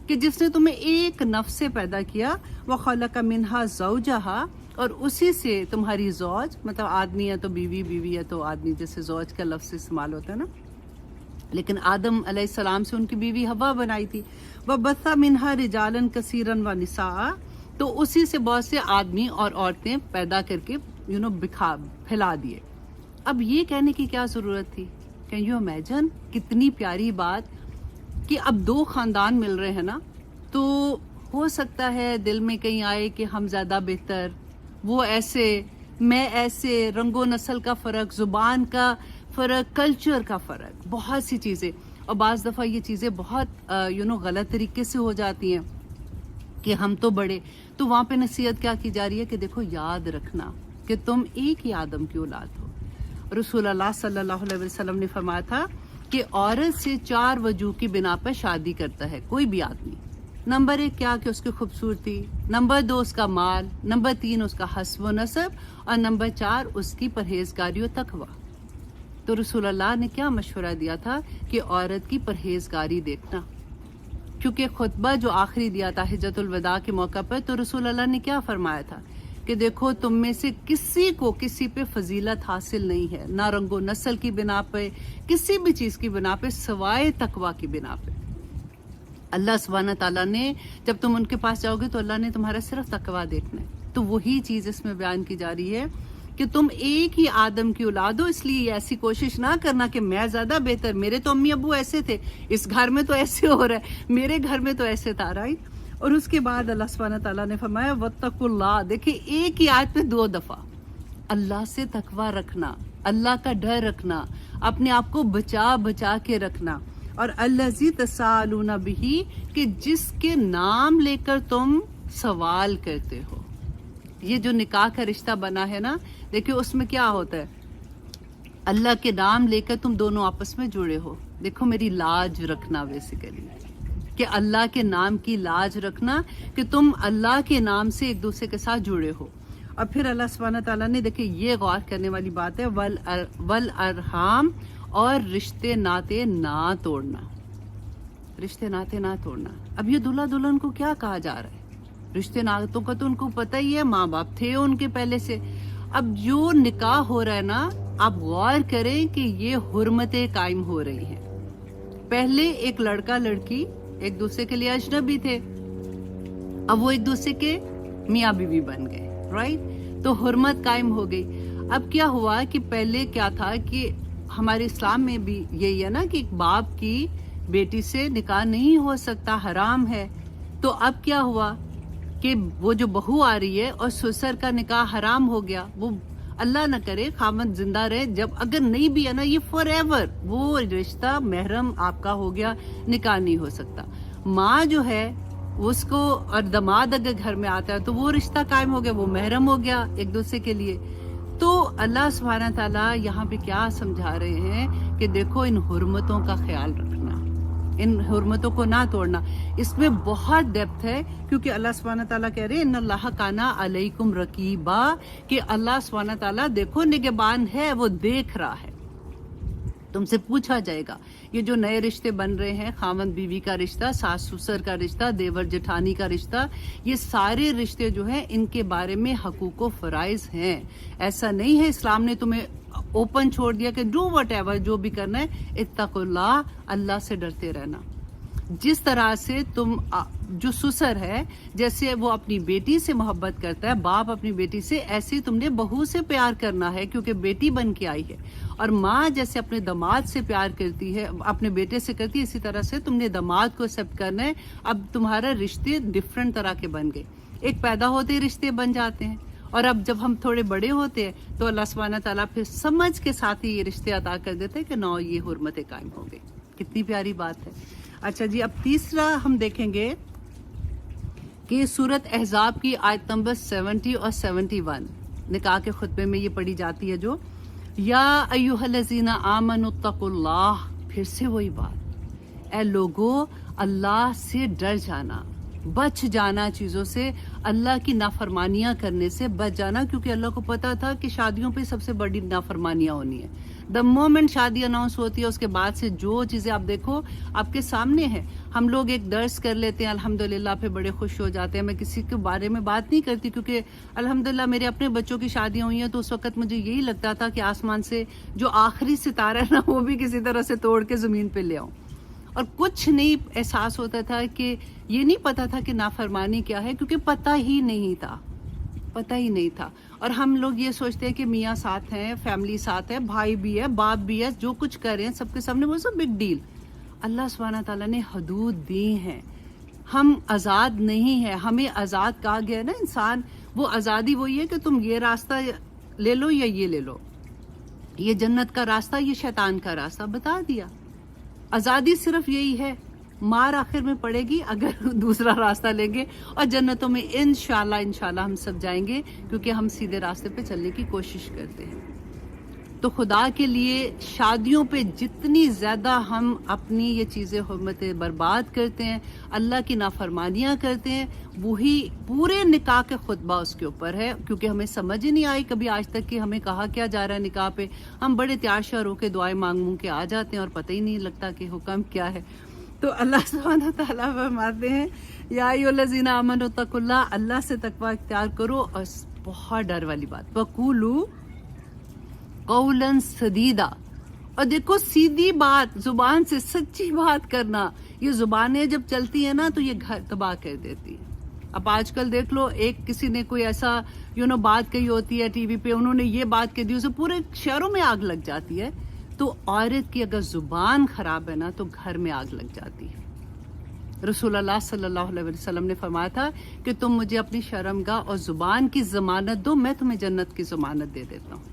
کہ جس نے تمہیں ایک نفس سے پیدا کیا، وخلق منہا زوجہا، اور اسی سے تمہاری زوج، مطلب آدمی ہے تو بیوی، بیوی ہے تو آدمی، جیسے زوج کا لفظ استعمال ہوتا ہے نا. لیکن آدم علیہ السلام سے ان کی بیوی حوا بنائی تھی. وَبَثَّ مِنْهَا رِجَالًا كَثِيرًا وَنِسَاءً، تو اسی سے بہت سے آدمی اور عورتیں پیدا کر کے پھیلا دیے. اب یہ کہنے کی کیا ضرورت تھی؟ کین یو امیجن کتنی پیاری بات کہ اب دو خاندان مل رہے ہیں نا، تو ہو سکتا ہے دل میں کہیں آئے کہ ہم زیادہ بہتر، وہ ایسے، میں ایسے، رنگ و نسل کا فرق، زبان کا فرق، کلچر کا فرق، بہت سی چیزیں. اور بعض دفعہ یہ چیزیں بہت غلط طریقے سے ہو جاتی ہیں کہ ہم تو بڑے. تو وہاں پہ نصیحت کیا کی جا رہی ہے کہ دیکھو یاد رکھنا کہ تم ایک ہی آدم کی اولاد ہو. رسول اللہ صلی اللہ علیہ وسلم نے فرمایا تھا کہ عورت سے 4 وجوہ کی بنا پر شادی کرتا ہے کوئی بھی آدمی. نمبر 1 کیا کہ اس کی خوبصورتی، نمبر 2 اس کا مال، نمبر 3 اس کا حسب و نسب، اور نمبر 4 اس کی پرہیزگاری و تقوی. تو رسول اللہ نے کیا مشورہ دیا تھا کہ عورت کی پرہیزگاری دیکھنا، کیونکہ خطبہ جو آخری دیا تھا حجۃ الوداع کے موقع پر، تو رسول اللہ نے کیا فرمایا تھا کہ دیکھو تم میں سے کسی کو کسی پہ فضیلت حاصل نہیں ہے، نہ رنگ و نسل کی بنا پہ، کسی بھی چیز کی بنا پہ، سوائے تقوی کی بنا پہ. اللہ سبحانہ تعالیٰ نے جب تم ان کے پاس جاؤ گے تو اللہ نے تمہارا صرف تقویٰ دیکھنا ہے. تو وہی چیز اس میں بیان کی جا رہی ہے کہ تم ایک ہی آدم کی اولاد ہو، اس لیے ایسی کوشش نہ کرنا کہ میں زیادہ بہتر، میرے تو امی ابو ایسے تھے، اس گھر میں تو ایسے ہو رہا ہے، میرے گھر میں تو ایسے تھا، رائٹ. اور اس کے بعد اللہ سبحانہ تعالیٰ نے فرمایا واتقوا اللہ. دیکھیں ایک ہی آیت میں 2 دفعہ اللہ سے تقویٰ رکھنا، اللہ کا ڈر رکھنا، اپنے آپ کو بچا کے رکھنا. اور الذی تسالون بہ، کہ جس کے نام لے کر تم سوال کرتے ہو. یہ جو نکاح کا رشتہ بنا ہے نا، دیکھیں اس میں کیا ہوتا ہے، اللہ کے نام لے کر تم دونوں آپس میں جڑے ہو. دیکھو میری لاج رکھنا، بیسیکلی کہ اللہ کے نام کی لاج رکھنا، کہ تم اللہ کے نام سے ایک دوسرے کے ساتھ جڑے ہو. اور پھر اللہ سبحانہ تعالیٰ نے دیکھیں یہ غور کرنے والی بات ہے والارحام، اور رشتے ناطے نہ توڑنا. رشتے ناطے نہ توڑنا. اب یہ دلہا دلہن کو کیا کہا جا رہا ہے؟ رشتے ناطوں کا تو ان کو پتہ ہی ہے، ماں باپ تھے ان کے پہلے سے. اب جو نکاح ہو رہا ہے نا، آپ غور کریں کہ یہ حرمتیں قائم ہو رہی ہیں. پہلے ایک لڑکا لڑکی ایک دوسرے کے لیے اجنبی تھے، اب وہ ایک دوسرے کے میاں بیوی بن گئے، رائٹ. تو حرمت قائم ہو گئی. اب کیا ہوا کہ پہلے کیا تھا کہ ہمارے اسلام میں بھی یہی ہے نا کہ ایک باپ کی بیٹی سے نکاح نہیں ہو سکتا، حرام ہے. تو اب کیا ہوا کہ وہ جو بہو آ رہی ہے اور سسر کا نکاح حرام ہو گیا. وہ اللہ نہ کرے خامد زندہ رہے، جب اگر نہیں بھی ہے نا یہ فار ایور وہ رشتہ محرم آپ کا ہو گیا، نکاح نہیں ہو سکتا. ماں جو ہے اس کو، اور داماد اگر گھر میں آتا ہے تو وہ رشتہ قائم ہو گیا، وہ محرم ہو گیا ایک دوسرے کے لیے. تو اللہ سبحانہ تعالیٰ یہاں پہ کیا سمجھا رہے ہیں کہ دیکھو ان حرمتوں کا خیال رکھنا، ان حرمتوں کو نہ توڑنا. اس میں بہت ڈیپتھ ہے، کیونکہ اللہ سبحانہ تعالیٰ کہہ رہے ہیں ان اللہ کان علیکم رقیبا، کہ اللہ سبحانہ تعالیٰ دیکھو نگہبان ہے، وہ دیکھ رہا ہے. تم سے پوچھا جائے گا. یہ جو نئے رشتے بن رہے ہیں، خاوند بیوی کا رشتہ، ساس سسر کا رشتہ، دیور جٹھانی کا رشتہ، یہ سارے رشتے جو ہیں ان کے بارے میں حقوق و فرائض ہیں. ایسا نہیں ہے اسلام نے تمہیں اوپن چھوڑ دیا کہ ڈو وٹ ایور، جو بھی کرنا ہے اتقوا اللہ، اللہ سے ڈرتے رہنا. جس طرح سے تم جو سسر ہے جیسے وہ اپنی بیٹی سے محبت کرتا ہے، باپ اپنی بیٹی سے، ایسے تم نے بہو سے پیار کرنا ہے کیونکہ بیٹی بن کے آئی ہے. اور ماں جیسے اپنے داماد سے پیار کرتی ہے، اپنے بیٹے سے کرتی ہے، اسی طرح سے تم نے داماد کو ایکسیپٹ کرنا ہے. اب تمہارا رشتے ڈفرنٹ طرح کے بن گئے. ایک پیدا ہوتے ہی رشتے بن جاتے ہیں، اور اب جب ہم تھوڑے بڑے ہوتے ہیں تو اللہ سبحانہ تعالیٰ پھر سمجھ کے ساتھ ہی یہ رشتے عطا کر دیتے کہ نو یہ حرمتیں قائم ہو گئی. کتنی پیاری بات ہے. اچھا جی، اب تیسرا ہم دیکھیں گے کہ سورت احزاب کی آیت نمبر 70 اور 71 نکاح کے خطبے میں یہ پڑھی جاتی ہے، جو یا ایھا الذین آمنوا اتقوا اللہ. پھر سے وہی بات، اے لوگو اللہ سے ڈر جانا، بچ جانا چیزوں سے، اللہ کی نافرمانیاں کرنے سے بچ جانا. کیونکہ اللہ کو پتا تھا کہ شادیوں پہ سب سے بڑی نافرمانیاں ہونی ہیں. دا مومنٹ شادی اناؤنس ہوتی ہے اس کے بعد سے جو چیزیں آپ دیکھو آپ کے سامنے ہیں. ہم لوگ ایک درس کر لیتے ہیں الحمدللہ، پھر بڑے خوش ہو جاتے ہیں. میں کسی کے بارے میں بات نہیں کرتی کیونکہ الحمدللہ میرے اپنے بچوں کی شادیاں ہوئی ہیں، تو اس وقت مجھے یہی لگتا تھا کہ آسمان سے جو آخری ستارہ ہے نا وہ بھی کسی طرح سے توڑ کے زمین پہ لے آؤں. اور کچھ نہیں احساس ہوتا تھا کہ یہ نہیں پتا تھا کہ نافرمانی کیا ہے، کیونکہ پتہ ہی نہیں تھا. اور ہم لوگ یہ سوچتے ہیں کہ میاں ساتھ ہیں، فیملی ساتھ ہے، بھائی بھی ہے، باپ بھی ہے، جو کچھ کر رہے ہیں سب کے سامنے وہ سب بگ ڈیل. اللہ سبحانہ تعالیٰ نے حدود دی ہیں، ہم آزاد نہیں ہیں. ہمیں آزاد کہا گیا ہے نا. انسان وہ آزادی وہی ہے کہ تم یہ راستہ لے لو یا یہ لے لو، یہ جنت کا راستہ، یہ شیطان کا راستہ بتا دیا. آزادی صرف یہی ہے. مار آخر میں پڑے گی اگر دوسرا راستہ لیں گے، اور جنتوں میں انشاءاللہ ہم سب جائیں گے کیونکہ ہم سیدھے راستے پہ چلنے کی کوشش کرتے ہیں. تو خدا کے لیے شادیوں پہ جتنی زیادہ ہم اپنی یہ چیزیں حرمتیں برباد کرتے ہیں، اللہ کی نافرمانیاں کرتے ہیں، وہی پورے نکاح کے خطبہ اس کے اوپر ہے. کیونکہ ہمیں سمجھ ہی نہیں آئی کبھی آج تک کہ ہمیں کہا کیا جا رہا ہے نکاح پہ. ہم بڑے تیار شیار ہو کے دعائیں مانگ کے آ جاتے ہیں اور پتہ ہی نہیں لگتا کہ حکم کیا ہے. تو اللہ سبحانہ تعالیٰ فرماتے ہیں یا ایھا الذین آمنوا اتقوا اللہ، اللہ سے تقوی اختیار کرو. اور بہت ڈر والی بات، وقولوا قولا سدیدا، اور دیکھو سیدھی بات، زبان سے سچی بات کرنا، یہ زبانیں جب چلتی ہیں نا تو یہ گھر تباہ کر دیتی ہیں. اب آج کل دیکھ لو، ایک کسی نے کوئی ایسا بات کہی ہوتی ہے ٹی وی پہ، انہوں نے یہ بات کہہ دی، اسے پورے شہروں میں آگ لگ جاتی ہے. تو عورت کی اگر زبان خراب ہے نا تو گھر میں آگ لگ جاتی ہے. رسول اللہ صلی اللہ علیہ وسلم نے فرمایا تھا کہ تم مجھے اپنی شرمگاہ اور زبان کی ضمانت دو، میں تمہیں جنت کی ضمانت دے دیتا ہوں.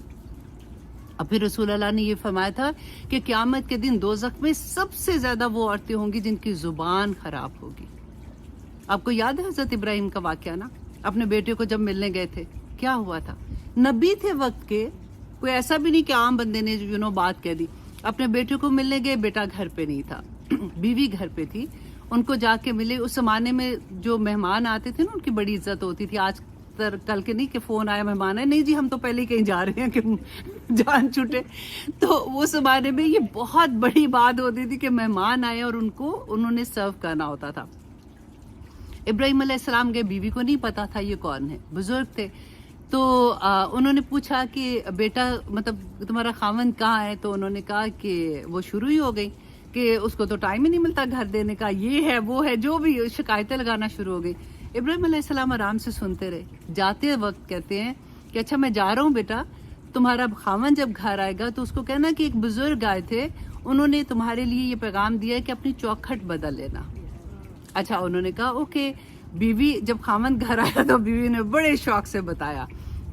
اور پھر رسول اللہ نے یہ فرمایا تھا کہ قیامت کے دن دوزخ میں سب سے زیادہ وہ عورتیں ہوں گی جن کی زبان خراب ہوگی. آپ کو یاد ہے حضرت ابراہیم کا واقعہ نا؟ اپنے بیٹے کو جب ملنے گئے تھے کیا ہوا تھا؟ نبی تھے وقت کے، کوئی ایسا بھی نہیں کہ عام بندے نے بات کہہ دی. اپنے بیٹے کو ملنے گئے، بیٹا گھر پہ نہیں تھا، بیوی گھر پہ تھی. ان کو جا کے ملے. اس زمانے میں جو مہمان آتے تھے نا ان کی بڑی عزت ہوتی تھی. آج کل کے نہیں کہ فون آیا مہمان ہے، نہیں جی ہم تو پہلے ہی کہیں جا رہے ہیں کہ جان چھوٹے. تو اس زمانے میں یہ بہت بڑی بات ہوتی تھی کہ مہمان آئے اور انہوں نے سرو کرنا ہوتا تھا. ابراہیم علیہ السلام کے بیوی کو نہیں پتا تھا یہ کون ہے، بزرگ تھے. تو انہوں نے پوچھا کہ بیٹا مطلب تمہارا خاوند کہاں ہے؟ تو انہوں نے کہا کہ وہ شروع ہی ہو گئی کہ اس کو تو ٹائم ہی نہیں ملتا گھر دینے کا، یہ ہے وہ ہے، جو بھی شکایتیں لگانا شروع ہو گئی. ابراہیم علیہ السلام آرام سے سنتے رہے. جاتے وقت کہتے ہیں کہ اچھا میں جا رہا ہوں بیٹا، تمہارا خاوند جب گھر آئے گا تو اس کو کہنا کہ ایک بزرگ آئے تھے، انہوں نے تمہارے لیے یہ پیغام دیا ہے کہ اپنی چوکھٹ بدل لینا. اچھا انہوں نے کہا اوکے. بیوی جب خاوند گھر آیا تو بیوی نے بڑے شوق سے بتایا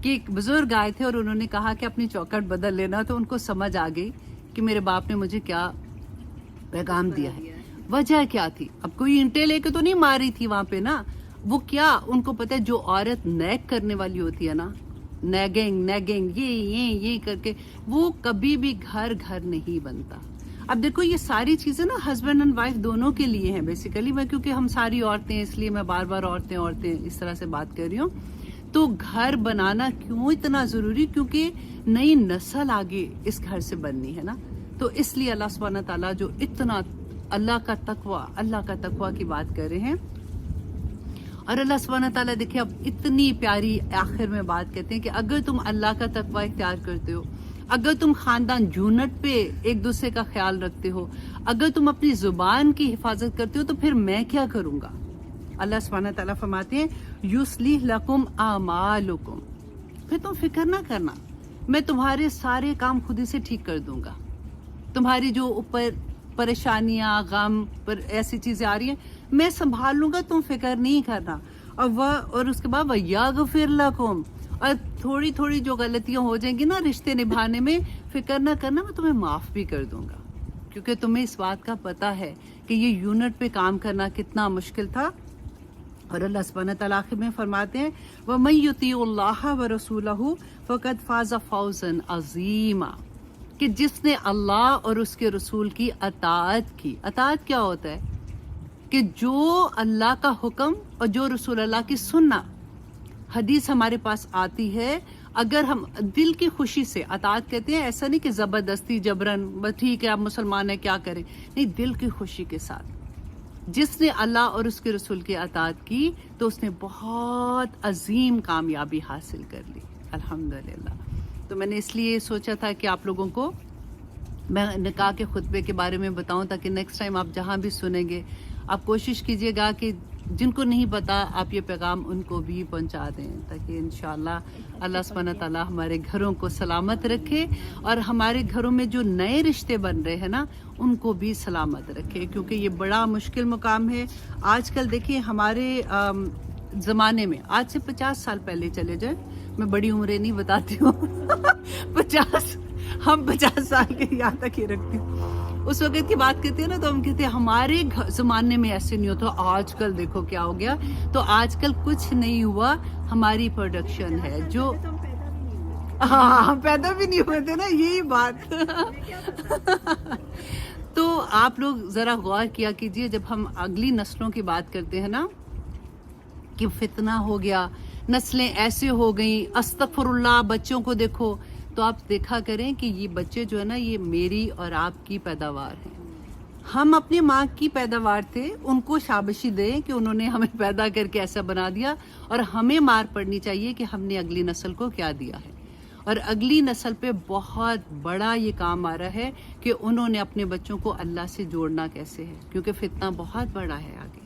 کہ ایک بزرگ آئے تھے اور انہوں نے کہا کہ اپنی چوکھٹ بدل لینا. تو ان کو سمجھ آ گئی کہ میرے باپ نے مجھے کیا پیغام دیا ہے. وجہ کیا تھی؟ اب کوئی اینٹیں لے کے تو نہیں ماری تھی وہاں پہ نا. وہ کیا ان کو پتہ ہے، جو عورت نیک کرنے والی ہوتی ہے نا، نیگنگ یہ کر کے، وہ کبھی بھی گھر نہیں بنتا. اب دیکھو یہ ساری چیزیں نا ہسبینڈ اینڈ وائف دونوں کے لیے ہیں بیسیکلی. میں کیونکہ ہم ساری عورتیں ہیں اس لیے میں بار بار عورتیں اس طرح سے بات کر رہی ہوں. تو گھر بنانا کیوں اتنا ضروری؟ کیونکہ نئی نسل آگے اس گھر سے بننی ہے نا. تو اس لیے اللہ سبحانہ تعالیٰ جو اتنا اللہ کا تقوی کی بات کر رہے ہیں. اور اللہ سبحانہ تعالیٰ دیکھیں اب اتنی پیاری آخر میں بات کہتے ہیں کہ اگر تم اللہ کا تقوی اختیار کرتے ہو، اگر تم خاندان جونٹ پہ ایک دوسرے کا خیال رکھتے ہو، اگر تم اپنی زبان کی حفاظت کرتے ہو، تو پھر میں کیا کروں گا؟ اللہ سبحانہ تعالیٰ فرماتے ہیں یصلح لکم اعمالکم، پھر تم فکر نہ کرنا، میں تمہارے سارے کام خود ہی سے ٹھیک کر دوں گا. تمہاری جو اوپر پریشانیاں، غم پر ایسی چیزیں آ رہی ہیں میں سنبھال لوں گا، تم فکر نہیں کرنا. اور اس کے بعد وَيَغْفِرْ لَكُمْ، اور تھوڑی تھوڑی جو غلطیاں ہو جائیں گی نا رشتے نبھانے میں، فکر نہ کرنا، میں تمہیں معاف بھی کر دوں گا. کیونکہ تمہیں اس بات کا پتہ ہے کہ یہ یونٹ پہ کام کرنا کتنا مشکل تھا. اور اللہ سبحانہ تعالیٰ آخر میں فرماتے ہیں وَمَن يُطِيعِ اللَّهَ وَرَسُولَهُ فَقَدْ فَازَ فَوْزًا عَظِيمًا، کہ جس نے اللہ اور اس کے رسول کی اطاعت کی. اطاعت کیا ہوتا ہے؟ کہ جو اللہ کا حکم اور جو رسول اللہ کی سننا حدیث ہمارے پاس آتی ہے، اگر ہم دل کی خوشی سے اطاعت کہتے ہیں، ایسا نہیں کہ زبردستی جبرن بس ٹھیک ہے آپ مسلمان ہیں کیا کریں، نہیں، دل کی خوشی کے ساتھ. جس نے اللہ اور اس کے رسول کی اطاعت کی تو اس نے بہت عظیم کامیابی حاصل کر لی الحمدللہ. تو میں نے اس لیے سوچا تھا کہ آپ لوگوں کو میں نکاح کے خطبے کے بارے میں بتاؤں، تاکہ نیکسٹ ٹائم آپ جہاں بھی سنیں گے آپ کوشش کیجئے گا کہ جن کو نہیں پتا آپ یہ پیغام ان کو بھی پہنچا دیں، تاکہ انشاءاللہ اللہ سبحانہ تعالیٰ ہمارے گھروں کو سلامت رکھے اور ہمارے گھروں میں جو نئے رشتے بن رہے ہیں نا ان کو بھی سلامت رکھے. کیونکہ یہ بڑا مشکل مقام ہے. آج کل دیکھیں ہمارے زمانے میں، آج سے 50 سال پہلے چلے جائیں، میں بڑی عمریں نہیں بتاتی ہوں 50 سال کے یہاں تک ہی رکھتی ہوں. اس وقت کی بات کرتے ہیں نا تو ہم کہتے ہیں ہمارے زمانے میں ایسے نہیں ہوتا، آج کل دیکھو کیا ہو گیا. تو آج کل کچھ نہیں ہوا، ہماری پروڈکشن ہے جو ہم پیدا بھی نہیں ہوئے تھے نا، یہی بات. تو آپ لوگ ذرا غور کیا کیجئے جب ہم اگلی نسلوں کی بات کرتے ہیں نا کہ فتنہ ہو گیا، نسلیں ایسے ہو گئیں، استغفر اللہ، بچوں کو دیکھو، تو آپ دیکھا کریں کہ یہ بچے جو ہے نا یہ میری اور آپ کی پیداوار ہیں. ہم اپنی ماں کی پیداوار تھے، ان کو شاباشی دیں کہ انہوں نے ہمیں پیدا کر کے ایسا بنا دیا، اور ہمیں مار پڑنی چاہیے کہ ہم نے اگلی نسل کو کیا دیا ہے. اور اگلی نسل پہ بہت بڑا یہ کام آ رہا ہے کہ انہوں نے اپنے بچوں کو اللہ سے جوڑنا کیسے ہے، کیونکہ فتنہ بہت بڑا ہے آگے.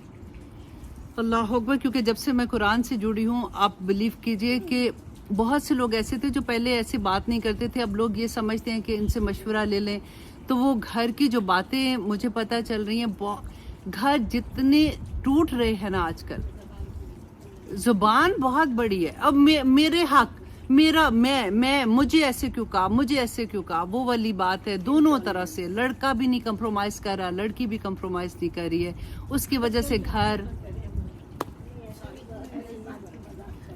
اللہ اکبر. کیونکہ جب سے میں قرآن سے جڑی ہوں، آپ بلیو کیجئے کہ بہت سے لوگ ایسے تھے جو پہلے ایسی بات نہیں کرتے تھے، اب لوگ یہ سمجھتے ہیں کہ ان سے مشورہ لے لیں. تو وہ گھر کی جو باتیں مجھے پتہ چل رہی ہیں، گھر جتنے ٹوٹ رہے ہیں نا آج کل، زبان بہت بڑی ہے. اب میرے حق، میرا میں مجھے ایسے کیوں کہا، مجھے ایسے کیوں کہا، وہ والی بات ہے. دونوں طرح سے لڑکا بھی نہیں کمپرومائز کر رہا، لڑکی بھی کمپرومائز نہیں کر رہی ہے. اس کی وجہ سے گھر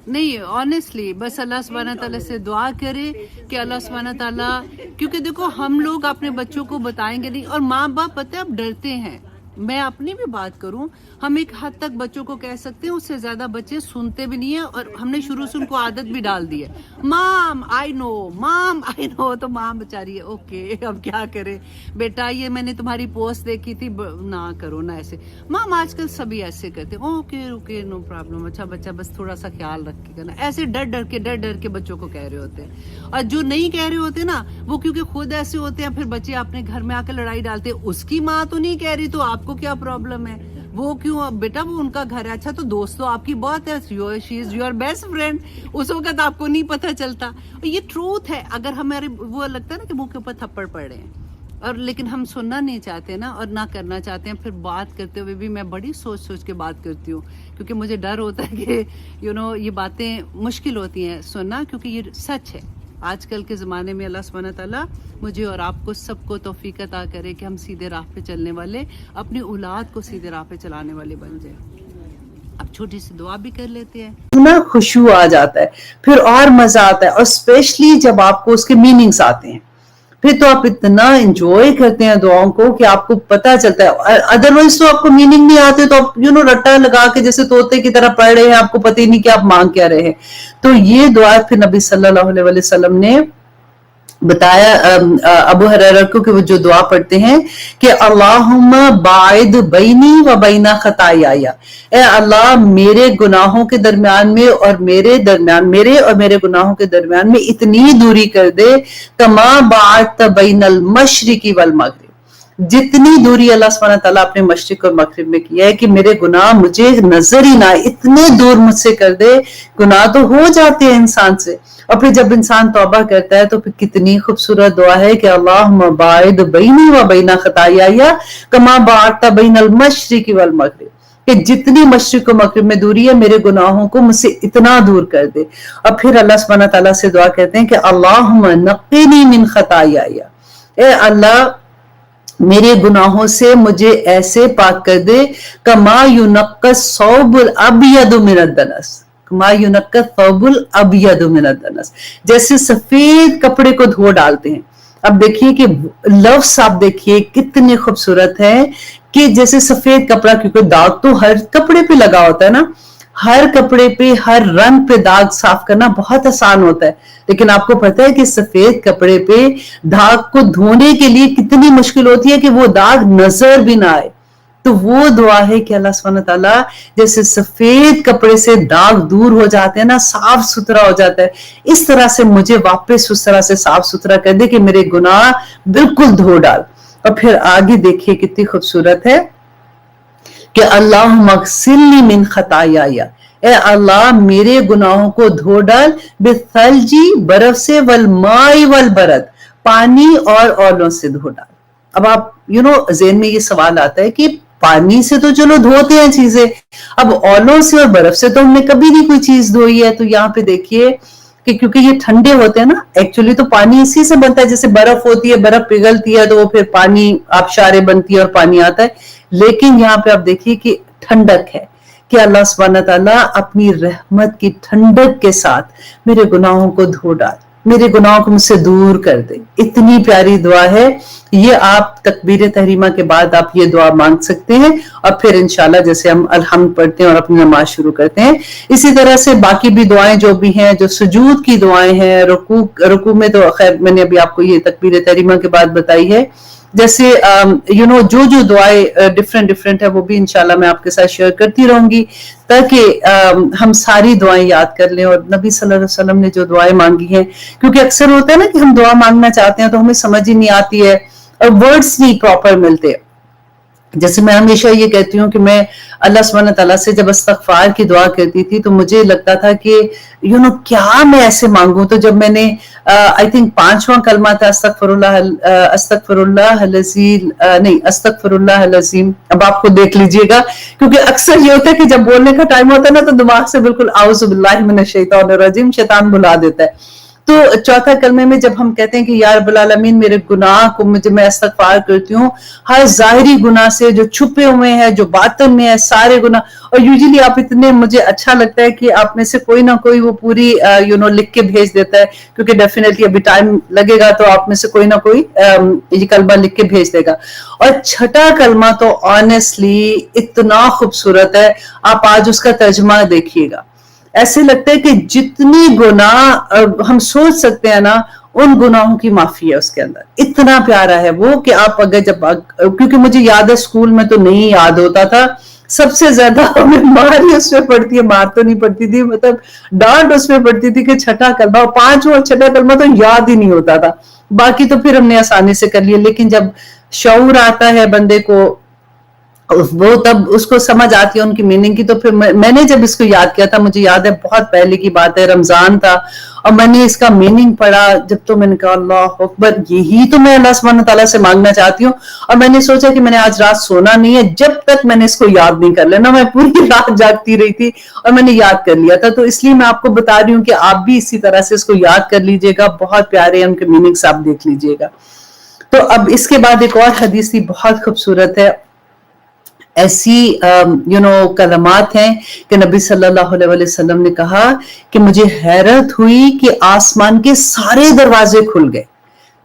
نہیں، آنیسٹلی بس اللہ سبحانہ تعالیٰ سے دعا کرے کہ اللہ سبحانہ تعالیٰ، کیونکہ دیکھو ہم لوگ اپنے بچوں کو بتائیں گے نہیں، اور ماں باپ پتہ ہے اب ڈرتے ہیں. میں اپنی بھی بات کروں، ہم ایک حد تک بچوں کو کہہ سکتے ہیں، اس سے زیادہ بچے سنتے بھی نہیں ہیں، اور ہم نے شروع سے ان کو عادت بھی ڈال دی ہے. مام آئی نو، مام آئی نو. تو ماں بچاری ہے اوکے اب کیا کرے بیٹا، یہ میں نے تمہاری پوسٹ دیکھی تھی، نہ کرو نا ایسے. مام آج کل سبھی ایسے کرتے ہیں، اوکے اوکے نو پرابلم، اچھا بچہ بس تھوڑا سا خیال رکھے گا نا. ایسے ڈر کے بچوں کو کہہ رہے ہوتے ہیں. اور جو نہیں کہہ رہے ہوتے نا، وہ کیونکہ خود ایسے ہوتے ہیں، پھر بچے اپنے گھر میں آ کے لڑائی ڈالتے ہیں. اس کی ماں تو نہیں کہہ رہی تو آپ کو کیا پرابلم ہے؟ وہ کیوں بیٹا، وہ ان کا گھر ہے. اچھا تو دوست تو آپ کی بہت ہے، شی از یور بیسٹ فرینڈ. اس وقت آپ کو نہیں پتہ چلتا. یہ ٹروتھ ہے. اگر ہمارے وہ لگتا ہے نا کہ منہ کے اوپر تھپڑ پڑے ہیں، اور لیکن ہم سننا نہیں چاہتے نا، اور نہ کرنا چاہتے ہیں، پھر بات کرتے ہوئے بھی میں بڑی سوچ کے بات کرتی ہوں، کیونکہ مجھے ڈر ہوتا ہے کہ یہ باتیں مشکل ہوتی ہیں سننا، کیونکہ یہ سچ ہے. آج کل کے زمانے میں اللہ سبحانہ تعالیٰ مجھے اور آپ کو سب کو توفیق عطا کرے کہ ہم سیدھے راہ پہ چلنے والے، اپنی اولاد کو سیدھے راہ پہ چلانے والے بن جائیں. اب چھوٹی سی دعا بھی کر لیتے ہیں نا. خوشبو آ جاتا ہے، پھر اور مزہ آتا ہے، اور اسپیشلی جب آپ کو اس کے میننگز آتے ہیں، پھر تو آپ اتنا انجوائے کرتے ہیں دعاؤں کو کہ آپ کو پتہ چلتا ہے. ادروائز تو آپ کو میننگ نہیں آتے تو آپ رٹا لگا کے جیسے طوطے کی طرح پڑھ رہے ہیں، آپ کو پتہ ہی نہیں کہ آپ مانگ کیا رہے ہیں. تو یہ دعا پھر نبی صلی اللہ علیہ وسلم نے بتایا ابو ہریرہ کو کہ وہ جو دعا پڑھتے ہیں کہ اللہم باعد بینی و بین خطایائی، اے اللہ میرے گناہوں کے درمیان میں اور میرے اور میرے گناہوں کے درمیان میں اتنی دوری کر دے کما باعدت بین المشرق والمغرب، جتنی دوری اللہ سبحانہ تعالیٰ اپنے مشرق اور مغرب میں کیا ہے کہ میرے گناہ مجھے نظر ہی نہ، اتنے دور مجھ سے کر دے. گناہ تو ہو جاتے ہیں انسان سے، اور پھر جب انسان توبہ کرتا ہے تو پھر کتنی خوبصورت دعا ہے کہ اللہم باعد بینی و بین خطایائی کما باعدت بین المشرق والمغرب، کہ جتنی مشرق و مغرب میں دوری ہے میرے گناہوں کو مجھ سے اتنا دور کر دے. اور پھر اللہ سبحانہ تعالیٰ سے دعا کرتے ہیں کہ اللہم نقنی من خطایائی، اے اللہ میرے گناہوں سے مجھے ایسے پاک کر دے کما ینقی الثوب الابیض من الدنس، کما ینقی الثوب الابیض من الدنس، جیسے سفید کپڑے کو دھو ڈالتے ہیں. اب دیکھیے کہ لفظ آپ دیکھیے کتنے خوبصورت ہیں کہ جیسے سفید کپڑا، کیونکہ داغ تو ہر کپڑے پہ لگا ہوتا ہے نا، ہر کپڑے پہ ہر رنگ پہ داغ صاف کرنا بہت آسان ہوتا ہے، لیکن آپ کو پتہ ہے کہ سفید کپڑے پہ داغ کو دھونے کے لیے کتنی مشکل ہوتی ہے کہ وہ داغ نظر بھی نہ آئے. تو وہ دعا ہے کہ اللہ سبحانہ تعالیٰ جیسے سفید کپڑے سے داغ دور ہو جاتے ہیں نا، صاف ستھرا ہو جاتا ہے، اس طرح سے مجھے واپس اس طرح سے صاف ستھرا کر دے کہ میرے گناہ بالکل دھو ڈال. اور پھر آگے دیکھیے کتنی خوبصورت ہے کہ اللہم اغسلنی من خطایائی، اے اللہ میرے گناہوں کو دھو ڈال بالثلجی برف سے، والماء والبرد پانی اور اولوں سے دھو ڈال. اب آپ ذہن میں یہ سوال آتا ہے کہ پانی سے تو چلو دھوتے ہیں چیزیں، اب اولوں سے اور برف سے تو ہم نے کبھی نہیں کوئی چیز دھوئی ہے. تو یہاں پہ دیکھیے کہ کیونکہ یہ ٹھنڈے ہوتے ہیں نا، ایکچولی تو پانی اسی سے بنتا ہے، جیسے برف ہوتی ہے، برف پگھلتی ہے تو وہ پھر پانی آبشاریں بنتی ہے اور پانی آتا ہے. لیکن یہاں پہ آپ دیکھیے کہ ٹھنڈک ہے کہ اللہ سبحانہ تعالیٰ اپنی رحمت کی ٹھنڈک کے ساتھ میرے گناہوں کو دھو ڈال، میرے گناہوں کو مجھ سے دور کر دے. اتنی پیاری دعا ہے یہ. آپ تکبیر تحریمہ کے بعد آپ یہ دعا مانگ سکتے ہیں، اور پھر انشاءاللہ جیسے ہم الحمد پڑھتے ہیں اور اپنی نماز شروع کرتے ہیں، اسی طرح سے باقی بھی دعائیں جو بھی ہیں، جو سجود کی دعائیں ہیں، رکوع میں تو خیر میں نے ابھی آپ کو یہ تکبیر تحریمہ کے بعد بتائی ہے، جیسے جو دعائیں ڈفرینٹ ہے وہ بھی انشاءاللہ میں آپ کے ساتھ شیئر کرتی رہوں گی تاکہ ہم ساری دعائیں یاد کر لیں، اور نبی صلی اللہ علیہ وسلم نے جو دعائیں مانگی ہیں، کیونکہ اکثر ہوتا ہے نا کہ ہم دعا مانگنا چاہتے ہیں تو ہمیں سمجھ ہی نہیں آتی ہے اور ورڈز نہیں پراپر ملتے. جیسے میں ہمیشہ یہ کہتی ہوں کہ میں اللہ سبحانہ تعالیٰ سے جب استغفار کی دعا کرتی تھی تو مجھے لگتا تھا کہ کیا میں ایسے مانگوں. تو جب میں نے آئی تھنک 5واں کلمہ تھا استغفر اللہ العظیم، اب آپ کو دیکھ لیجئے گا، کیونکہ اکثر یہ ہوتا ہے کہ جب بولنے کا ٹائم ہوتا ہے نا تو دماغ سے بالکل اعوذ باللہ من الشیطان الرجیم، شیطان بلا دیتا ہے. تو چوتھا کلمے میں جب ہم کہتے ہیں کہ یا رب العالمین میرے گناہ کو میں استغفار کرتی ہوں، ہر ظاہری گناہ سے، جو چھپے ہوئے ہیں، جو باطن میں ہے، سارے گناہ. اور یوزلی آپ اتنے، مجھے اچھا لگتا ہے کہ آپ میں سے کوئی نہ کوئی وہ پوری لکھ کے بھیج دیتا ہے، کیونکہ ڈیفینیٹلی ابھی ٹائم لگے گا تو آپ میں سے کوئی نہ کوئی یہ کلمہ لکھ کے بھیج دے گا. اور چھٹا کلمہ تو آنیسٹلی اتنا خوبصورت ہے، آپ آج اس کا ترجمہ دیکھیے گا. ایسے لگتا ہے کہ جتنی گناہ ہم سوچ سکتے ہیں نا، ان گناہوں کی معافی ہے اس کے اندر. اتنا پیارا ہے وہ کہ آپ اگر کیونکہ مجھے یاد ہے اسکول میں تو نہیں یاد ہوتا تھا، سب سے زیادہ ہمیں مار ہی اس میں پڑتی ہے، مار تو نہیں پڑتی تھی، مطلب ڈانٹ اس میں پڑتی تھی کہ چھٹا کلمہ، اور 5واں اور چھٹا کلمہ تو یاد ہی نہیں ہوتا تھا. باقی تو پھر ہم نے آسانی سے کر لیا، لیکن جب شعور آتا ہے بندے کو، وہ تب اس کو سمجھ آتی ہے ان کی میننگ کی. تو پھر میں نے جب اس کو یاد کیا تھا، مجھے یاد ہے بہت پہلے کی بات ہے، رمضان تھا، اور میں نے اس کا میننگ پڑھا جب، تو میں نے کہا اللہ اکبر، یہی تو میں اللہ سبحانہ تعالیٰ سے مانگنا چاہتی ہوں. اور میں نے سوچا کہ میں نے آج رات سونا نہیں ہے جب تک میں نے اس کو یاد نہیں کر لینا. میں پوری رات جاگتی رہی تھی اور میں نے یاد کر لیا تھا. تو اس لیے میں آپ کو بتا رہی ہوں کہ آپ بھی اسی طرح سے اس کو یاد کر لیجئے گا. بہت پیارے ہیں ان کے میننگس، آپ دیکھ لیجئے گا. تو اب اس کے بعد ایک اور حدیث تھی، بہت خوبصورت ہے. ایسی کلمات ہیں کہ نبی صلی اللہ علیہ وسلم نے کہا کہ مجھے حیرت ہوئی کہ آسمان کے سارے دروازے کھل گئے.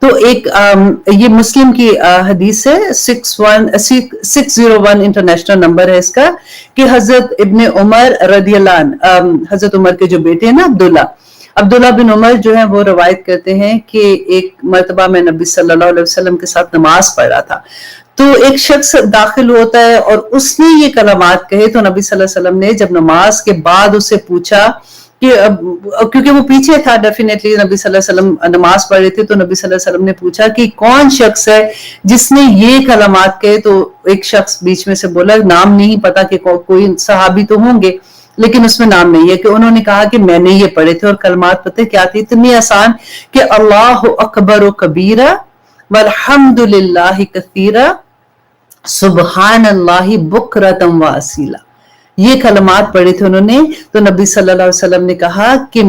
تو ایک یہ مسلم کی حدیث ہے، 601 انٹرنیشنل نمبر ہے اس کا، کہ حضرت ابن عمر رضی اللہ عنہ، حضرت عمر کے جو بیٹے ہیں نا عبداللہ بن عمر جو ہیں، وہ روایت کرتے ہیں کہ ایک مرتبہ میں نبی صلی اللہ علیہ وسلم کے ساتھ نماز پڑھ رہا تھا، تو ایک شخص داخل ہوتا ہے اور اس نے یہ کلمات کہے. تو نبی صلی اللہ علیہ وسلم نے جب نماز کے بعد اسے پوچھا کہ کیونکہ وہ پیچھے تھا، ڈیفینیٹلی نبی صلی اللہ علیہ وسلم نماز پڑھ رہے تھے، تو نبی صلی اللہ علیہ وسلم نے پوچھا کہ کون شخص ہے جس نے یہ کلمات کہے. تو ایک شخص بیچ میں سے بولا، نام نہیں پتا کہ کوئی صحابی تو ہوں گے لیکن اس میں نام نہیں ہے، کہ انہوں نے کہا کہ میں نے یہ پڑھے تھے. اور کلمات پتہ کیا تھی؟ اتنی آسان کہ اللہ اکبر و کبیرہ والحمد للہ کثیرہ سبحان اللہ بکرۃ و اصیلا. یہ کلمات پڑھے تھے انہوں نے. تو نبی صلی اللہ علیہ وسلم نے کہا کہ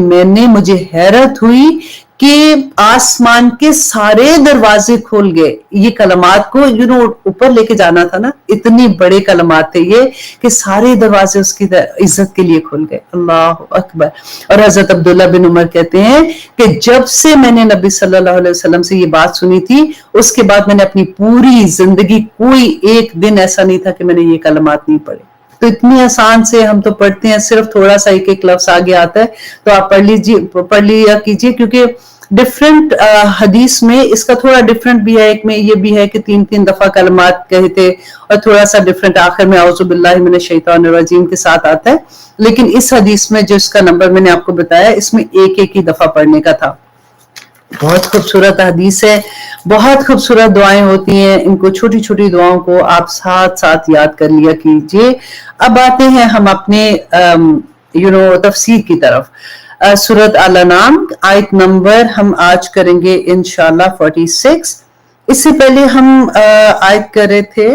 مجھے حیرت ہوئی کہ آسمان کے سارے دروازے کھول گئے. یہ کلمات کو اوپر لے کے جانا تھا نا، اتنی بڑے کلمات تھے یہ کہ سارے دروازے اس کی عزت کے لیے کھل گئے. اللہ اکبر. اور حضرت عبداللہ بن عمر کہتے ہیں کہ جب سے میں نے نبی صلی اللہ علیہ وسلم سے یہ بات سنی تھی، اس کے بعد میں نے اپنی پوری زندگی کوئی ایک دن ایسا نہیں تھا کہ میں نے یہ کلمات نہیں پڑھے. تو اتنی آسان سے ہم تو پڑھتے ہیں، صرف تھوڑا سا ایک لفظ آگے آتا ہے تو آپ پڑھ لیا کیجئے، کیونکہ ڈفرینٹ حدیث میں اس کا تھوڑا ڈفرینٹ بھی ہے. ایک میں یہ بھی ہے کہ 3 دفعہ کلمات کہے تھے، اور تھوڑا سا ڈفرینٹ آخر میں اعوذ باللہ من الشیطان الرجیم کے ساتھ آتا ہے. لیکن اس حدیث میں جو اس کا نمبر میں نے آپ کو بتایا، اس میں ایک ہی دفعہ پڑھنے کا تھا. بہت خوبصورت حدیث ہے، بہت خوبصورت دعائیں ہوتی ہیں. ان کو چھوٹی چھوٹی دعاؤں کو آپ ساتھ یاد کر لیا کیجئے. اب آتے ہیں ہم اپنے تفسیر کی طرف. سورۃ الانعام آیت نمبر ہم آج کریں گے انشاءاللہ 46. اس سے پہلے ہم آیت کر رہے تھے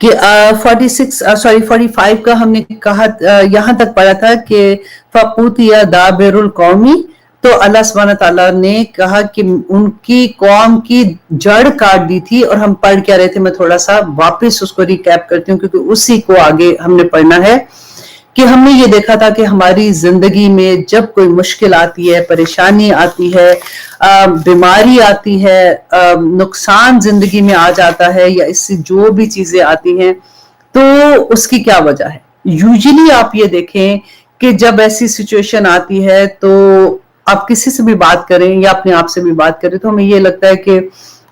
کہ 45 کا ہم نے کہا، یہاں تک پڑھا تھا کہ فَقُطِعَ دَابِرُ الْقَوْمِ. تو اللہ سبحانہ تعالیٰ نے کہا کہ ان کی قوم کی جڑ کاٹ دی تھی. اور ہم پڑھ کیا رہے تھے، میں تھوڑا سا واپس اس کو ریکیپ کرتی ہوں کیونکہ اسی کو آگے ہم نے پڑھنا ہے. کہ ہم نے یہ دیکھا تھا کہ ہماری زندگی میں جب کوئی مشکل آتی ہے، پریشانی آتی ہے، بیماری آتی ہے، نقصان زندگی میں آ جاتا ہے، یا اس سے جو بھی چیزیں آتی ہیں، تو اس کی کیا وجہ ہے. یوزلی آپ یہ دیکھیں کہ جب ایسی سچویشن آتی ہے تو آپ کسی سے بھی بات کریں یا اپنے آپ سے بھی بات کریں تو ہمیں یہ لگتا ہے کہ